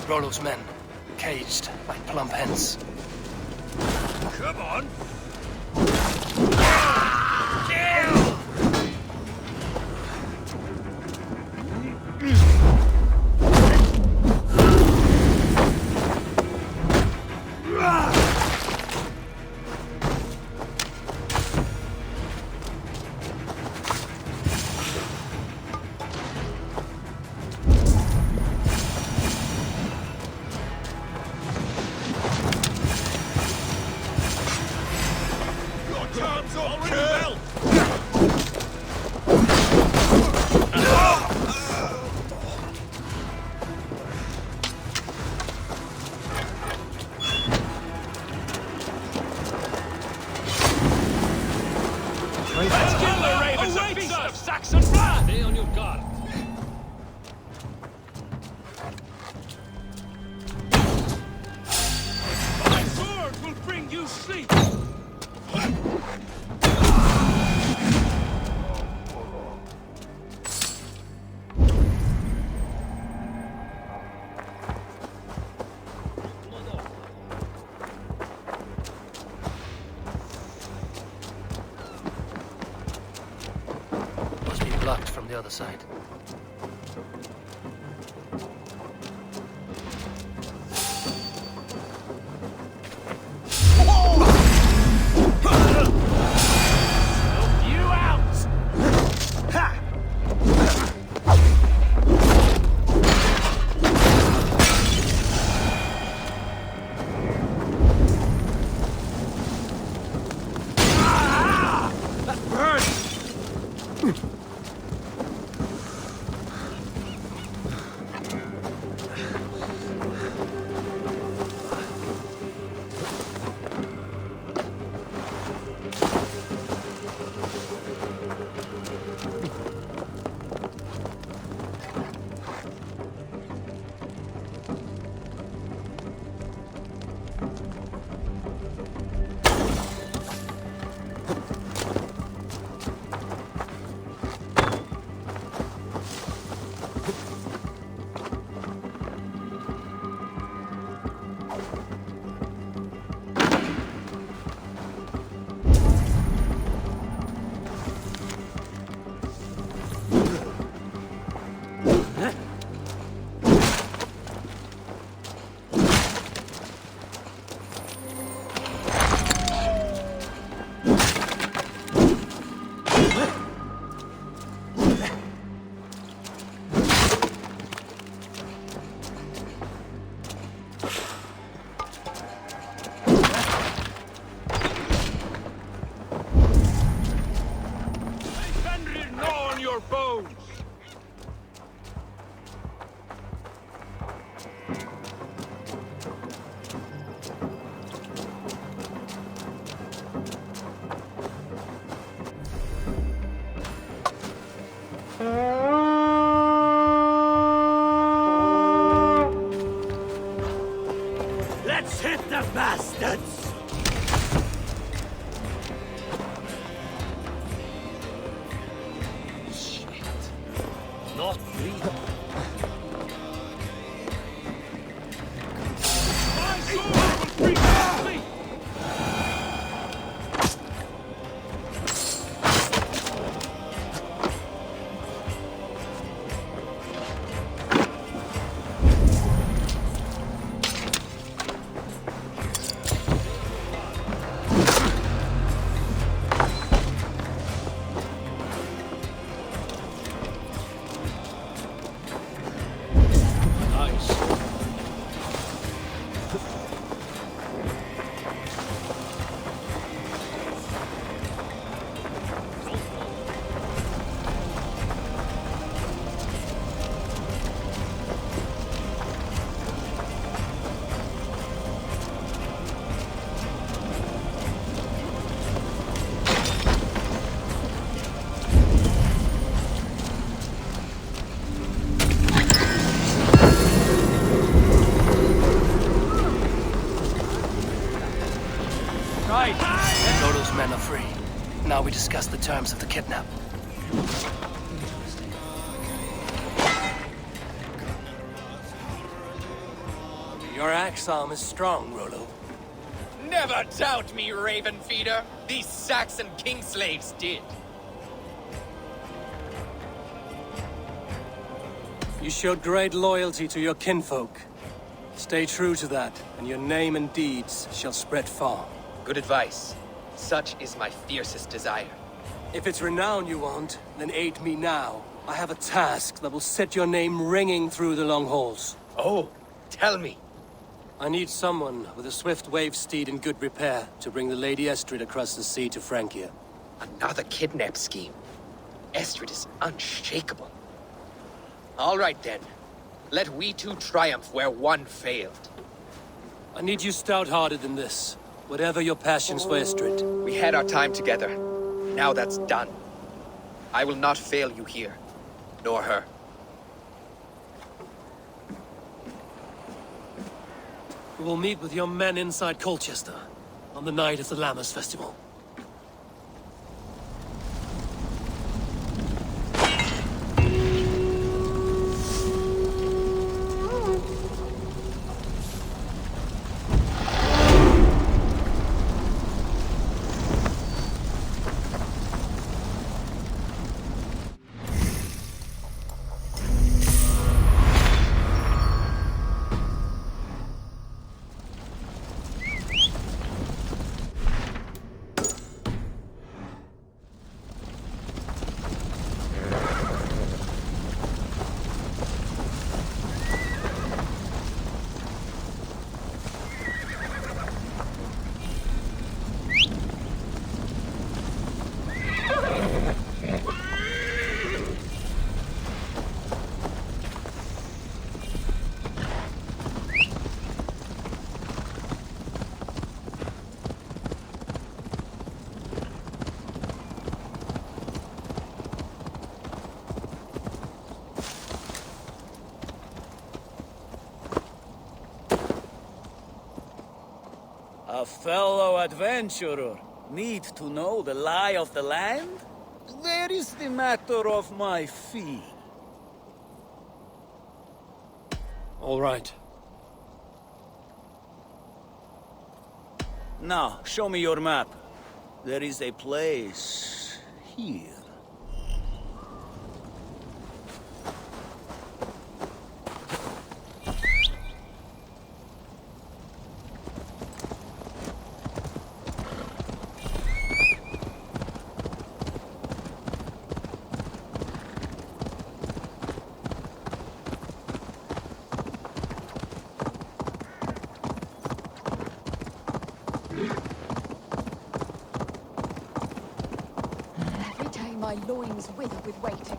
Speaker 1: Rollo's men, caged like plump hens.
Speaker 15: Come on!
Speaker 14: Already well!
Speaker 15: Let's kill the ravens a feast of Saxon blood!
Speaker 14: Stay on your guard.
Speaker 15: My sword will bring you sleep!
Speaker 1: Must be blocked from the other side.
Speaker 15: You out! Ha! Ah! That burns! Your bones! Let's hit the bastards!
Speaker 14: Not freedom.
Speaker 15: My sword will bring you sleep!
Speaker 1: Right. Dodo's men are free. Now we discuss the terms of the kidnap. Your axe arm is strong, Rollo.
Speaker 12: Never doubt me, Raven Feeder. These Saxon king slaves did.
Speaker 1: You showed great loyalty to your kinfolk. Stay true to that, and your name and deeds shall spread far.
Speaker 12: Good advice. Such is my fiercest desire.
Speaker 1: If it's renown you want, then aid me now. I have a task that will set your name ringing through the long halls.
Speaker 12: Oh, tell me.
Speaker 1: I need someone with a swift wave steed in good repair to bring the Lady Estrid across the sea to Francia.
Speaker 12: Another kidnap scheme. Estrid is unshakable. All right then. Let we two triumph where one failed.
Speaker 1: I need you stout-hearted in this. Whatever your passions for Estrid.
Speaker 12: We had our time together. Now that's done. I will not fail you here, nor her.
Speaker 1: We will meet with your men inside Colchester on the night of the Lammas Festival.
Speaker 18: A fellow adventurer need to know the lie of the land? There is the matter of my fee.
Speaker 1: All right.
Speaker 18: Now, show me your map. There is a place here.
Speaker 19: Every day my loins wither with waiting.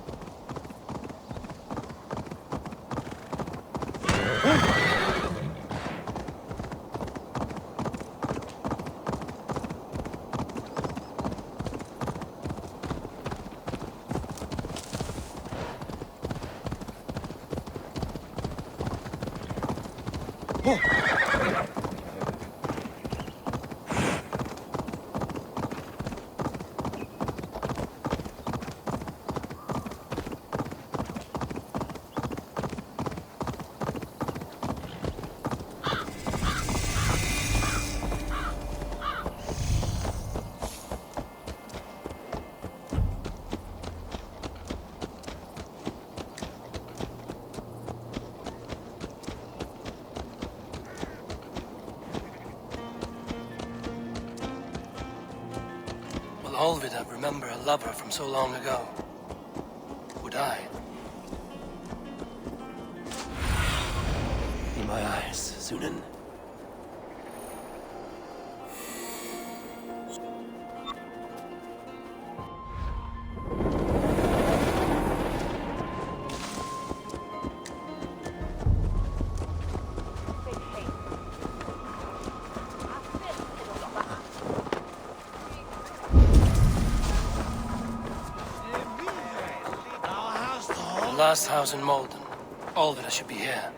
Speaker 1: Will Olvida remember a lover from so long ago? Would I? In my eyes, Sunan. The last house in Malden. Olvida should be here.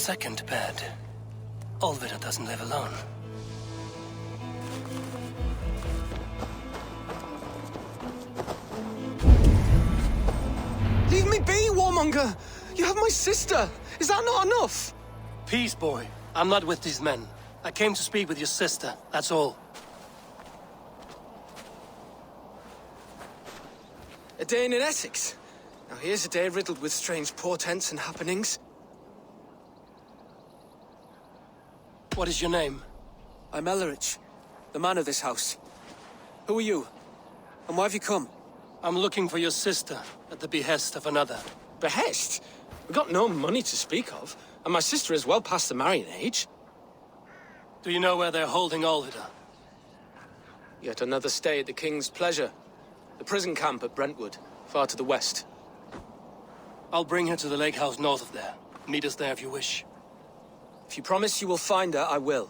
Speaker 1: second bed. Olvida doesn't live alone.
Speaker 20: Leave me be, warmonger! You have my sister! Is that not enough?
Speaker 1: Peace, boy. I'm not with these men. I came to speak with your sister, that's all.
Speaker 20: A day in Essex. Now here's a day riddled with strange portents and happenings.
Speaker 1: What is your name?
Speaker 20: I'm Ellerich, the man of this house. Who are you? And why have you come?
Speaker 1: I'm looking for your sister, at the behest of another.
Speaker 20: Behest? We've got no money to speak of, and my sister is well past the marrying age.
Speaker 1: Do you know where they're holding Olvida?
Speaker 20: Yet another stay at the King's pleasure. The prison camp at Brentwood, far to the west.
Speaker 1: I'll bring her to the lake house north of there. Meet us there if you wish.
Speaker 20: If you promise you will find her, I will.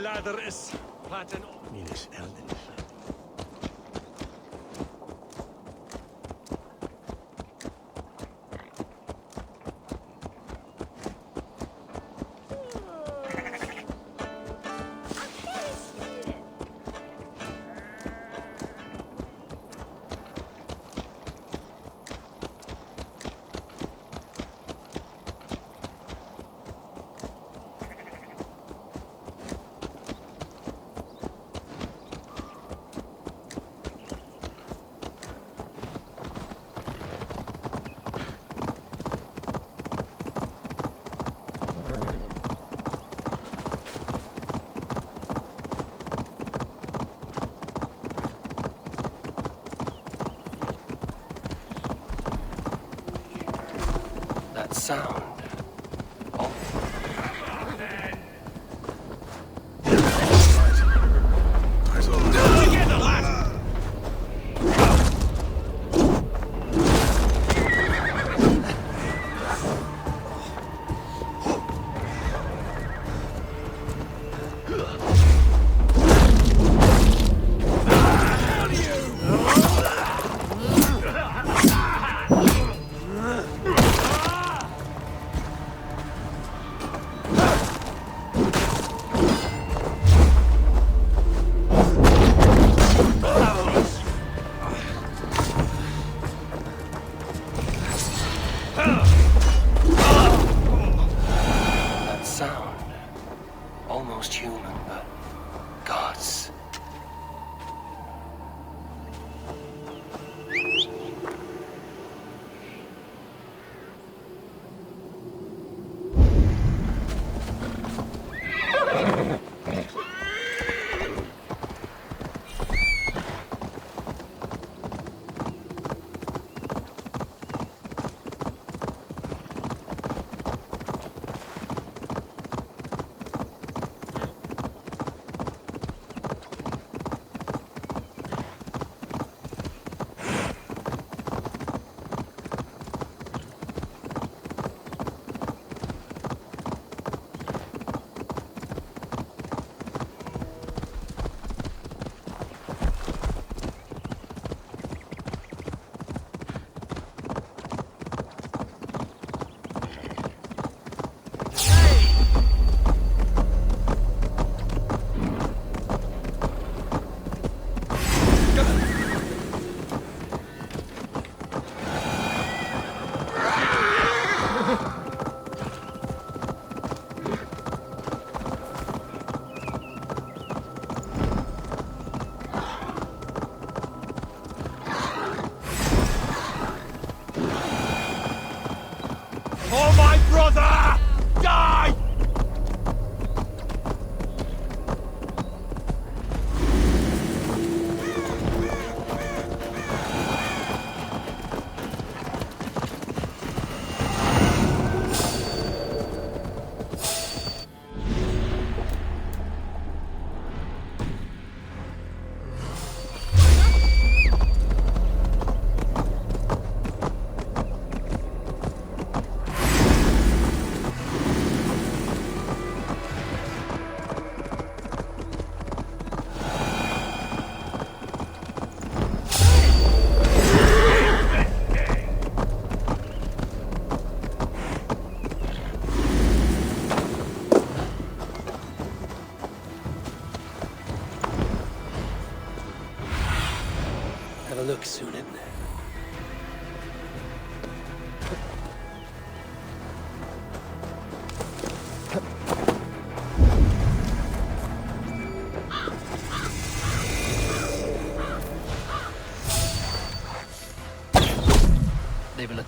Speaker 14: Ladder is platen. Minus Elden.
Speaker 1: Sound.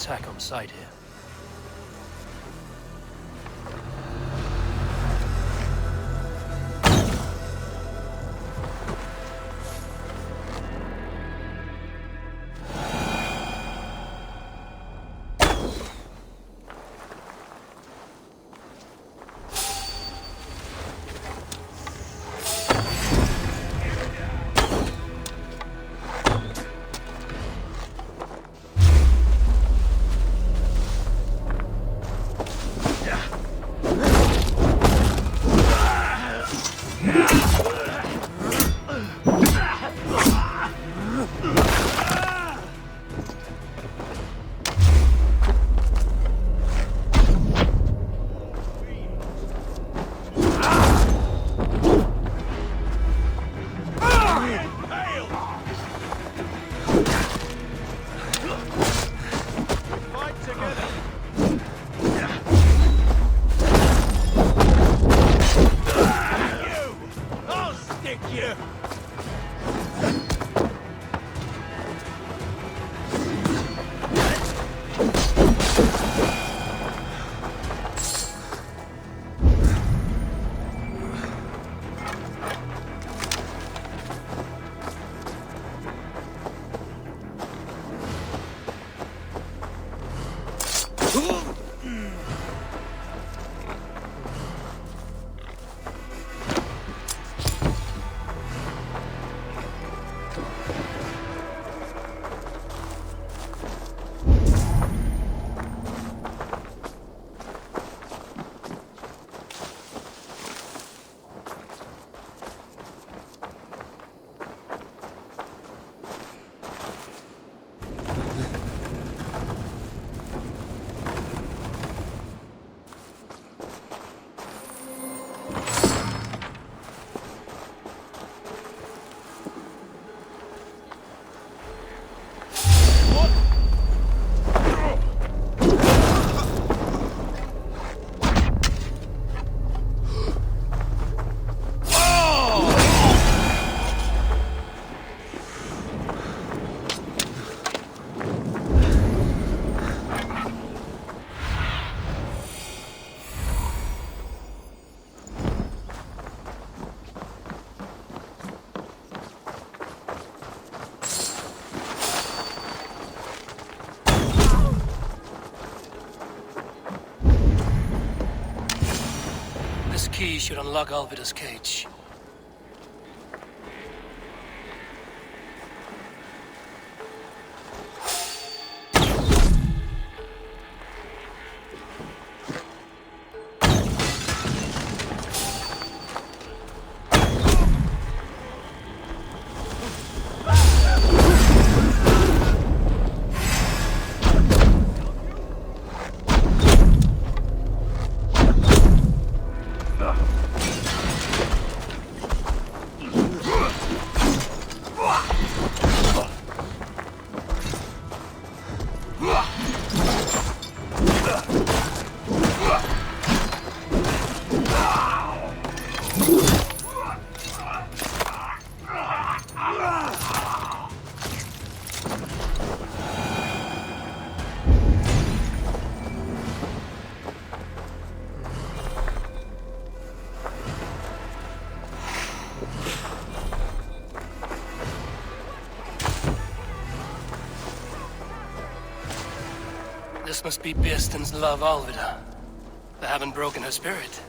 Speaker 1: attack on sight here. This key should unlock Alvida's cage. This must be Birsten's love, Alvida. They haven't broken her spirit.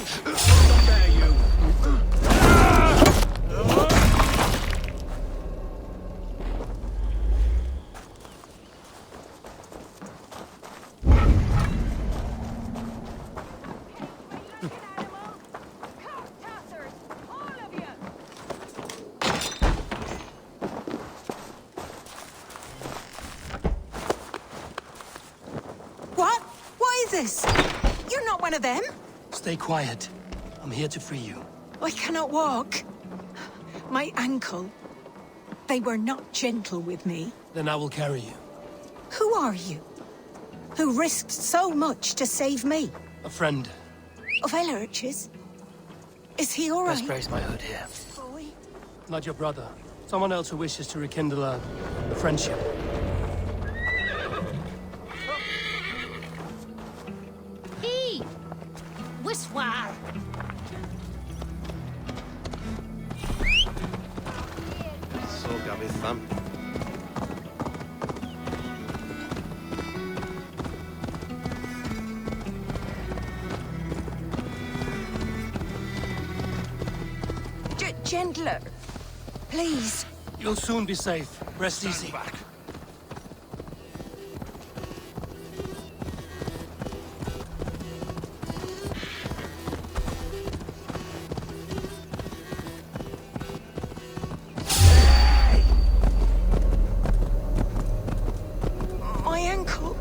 Speaker 8: There, you!
Speaker 21: What? What is this? You're not one of them?
Speaker 1: Stay quiet. I'm here to free you.
Speaker 21: I cannot walk. My ankle. They were not gentle with me.
Speaker 1: Then I will carry you.
Speaker 21: Who are you? Who risked so much to save me?
Speaker 1: A friend.
Speaker 21: Of Elrich's? Is he all right?
Speaker 1: Best raise my hood here.
Speaker 21: Boy.
Speaker 1: Not your brother. Someone else who wishes to rekindle a friendship.
Speaker 11: Hey! Wiswar!
Speaker 22: Så går vi fram.
Speaker 21: Gentler. Please.
Speaker 1: You'll soon be safe. Rest easy.
Speaker 22: Back.
Speaker 21: My ankle.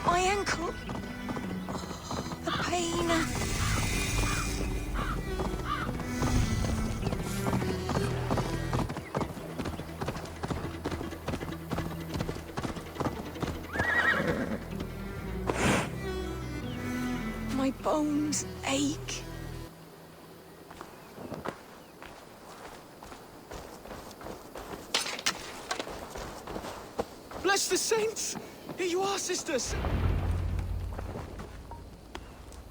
Speaker 21: My ankle. The pain. My bones ache.
Speaker 20: Bless the saints! Here you are, sisters!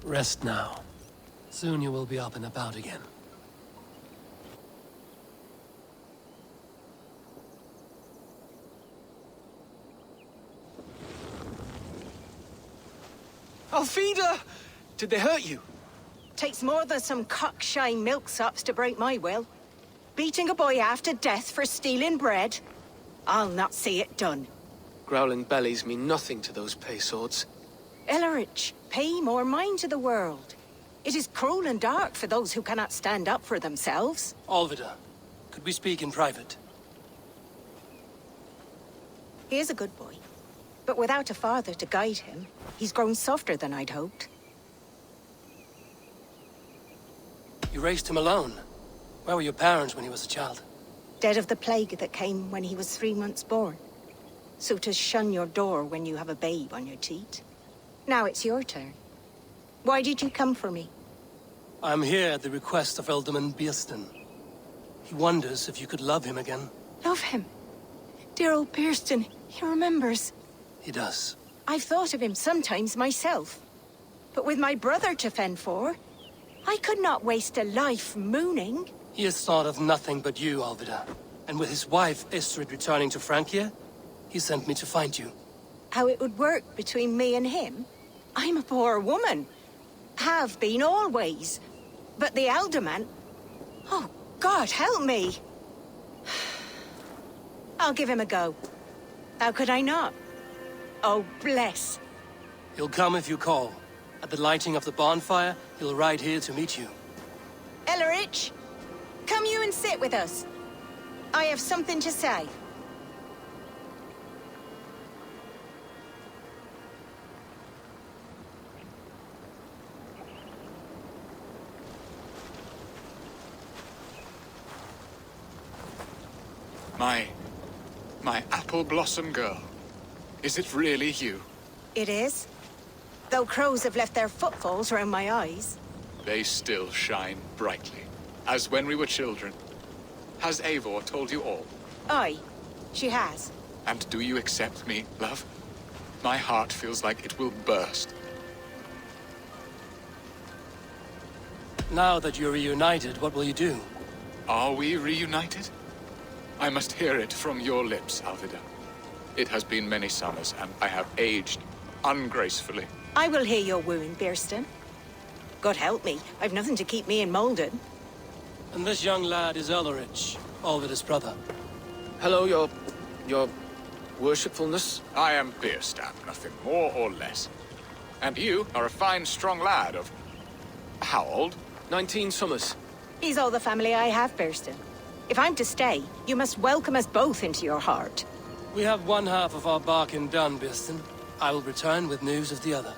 Speaker 1: Rest now. Soon you will be up and about again.
Speaker 20: Alfida! Did they hurt you?
Speaker 21: Takes more than some cockshy milksops to break my will. Beating a boy half to death for stealing bread? I'll not see it done.
Speaker 20: Growling bellies mean nothing to those pay swords.
Speaker 21: Ellerich, pay more mind to the world. It is cruel and dark for those who cannot stand up for themselves.
Speaker 1: Alvida, could we speak in private?
Speaker 21: He is a good boy. But without a father to guide him, he's grown softer than I'd hoped.
Speaker 1: You raised him alone. Where were your parents when he was a child?
Speaker 21: Dead of the plague that came when he was 3 months born. So to shun your door when you have a babe on your teat. Now it's your turn. Why did you come for me?
Speaker 1: I'm here at the request of Alderman Biersten. He wonders if you could love him again.
Speaker 21: Love him. Dear old Biersten, he remembers.
Speaker 1: He does.
Speaker 21: I've thought of him sometimes myself. But with my brother to fend for, I could not waste a life mooning.
Speaker 1: He has thought of nothing but you, Alvida. And with his wife, Estrid, returning to Francia, he sent me to find you.
Speaker 21: How it would work between me and him? I'm a poor woman. Have been always. But the alderman... Oh, God, help me! I'll give him a go. How could I not? Oh, bless.
Speaker 1: He'll come if you call. At the lighting of the bonfire, he'll ride here to meet you.
Speaker 21: Ellerich, come you and sit with us. I have something to say.
Speaker 7: My apple blossom girl. Is it really you?
Speaker 21: It is. Though crows have left their footfalls around my eyes.
Speaker 7: They still shine brightly, as when we were children. Has Eivor told you all?
Speaker 21: Aye, she has.
Speaker 7: And do you accept me, love? My heart feels like it will burst.
Speaker 1: Now that you're reunited, what will you do?
Speaker 7: Are we reunited? I must hear it from your lips, Alvida. It has been many summers, and I have aged ungracefully.
Speaker 21: I will heal your wound, Birston. God help me, I've nothing to keep me in Malden.
Speaker 1: And this young lad is Elrich, Alvida's brother.
Speaker 20: Hello, your worshipfulness.
Speaker 7: I am Birstan, nothing more or less. And you are a fine, strong lad of... how old?
Speaker 20: 19 summers.
Speaker 21: He's all the family I have, Birston. If I'm to stay, you must welcome us both into your heart.
Speaker 1: We have one half of our bargain done, Birston. I will return with news of the other.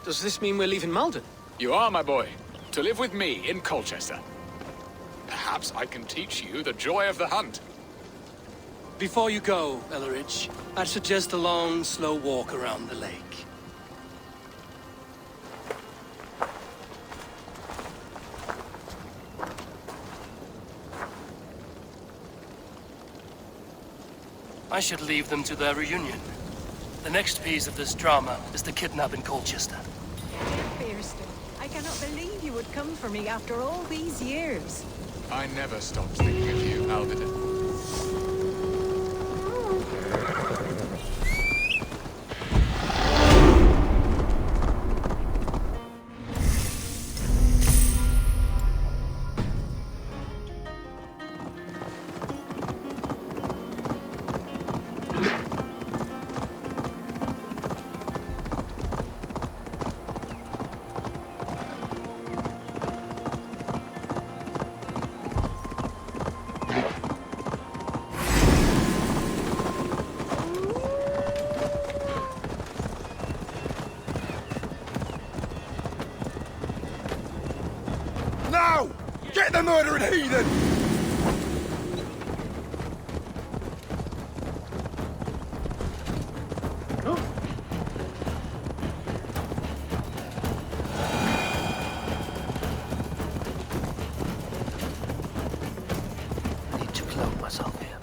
Speaker 20: Does this mean we're leaving Malden?
Speaker 7: You are, my boy, to live with me in Colchester. Perhaps I can teach you the joy of the hunt.
Speaker 1: Before you go, Elrich, I'd suggest a long, slow walk around the lake. I should leave them to their reunion. The next piece of this drama is the kidnap in Colchester.
Speaker 21: Birston, I cannot believe you would come for me after all these years.
Speaker 7: I never stopped thinking of you, Alvida.
Speaker 14: Now! Get the murdering heathen!
Speaker 1: I need to cloak myself here.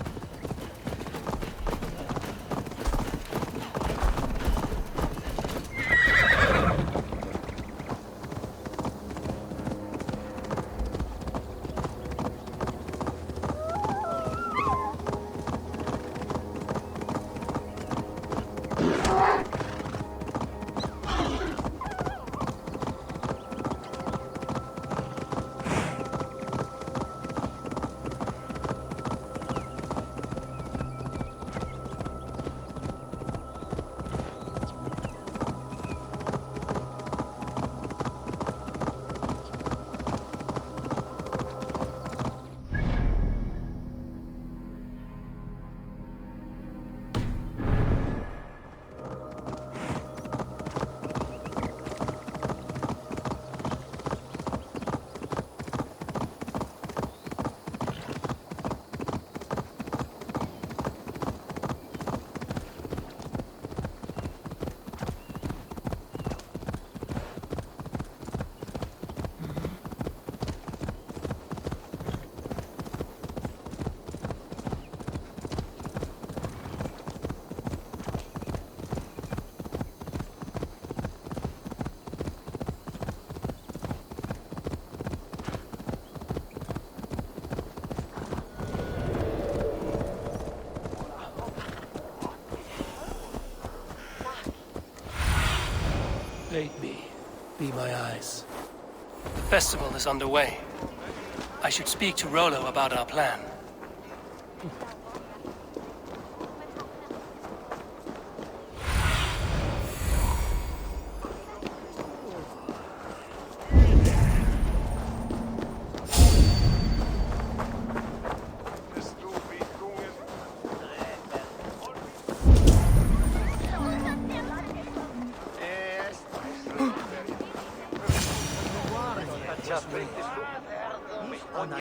Speaker 1: Aid me. Be my eyes. The festival is underway. I should speak to Rollo about our plan.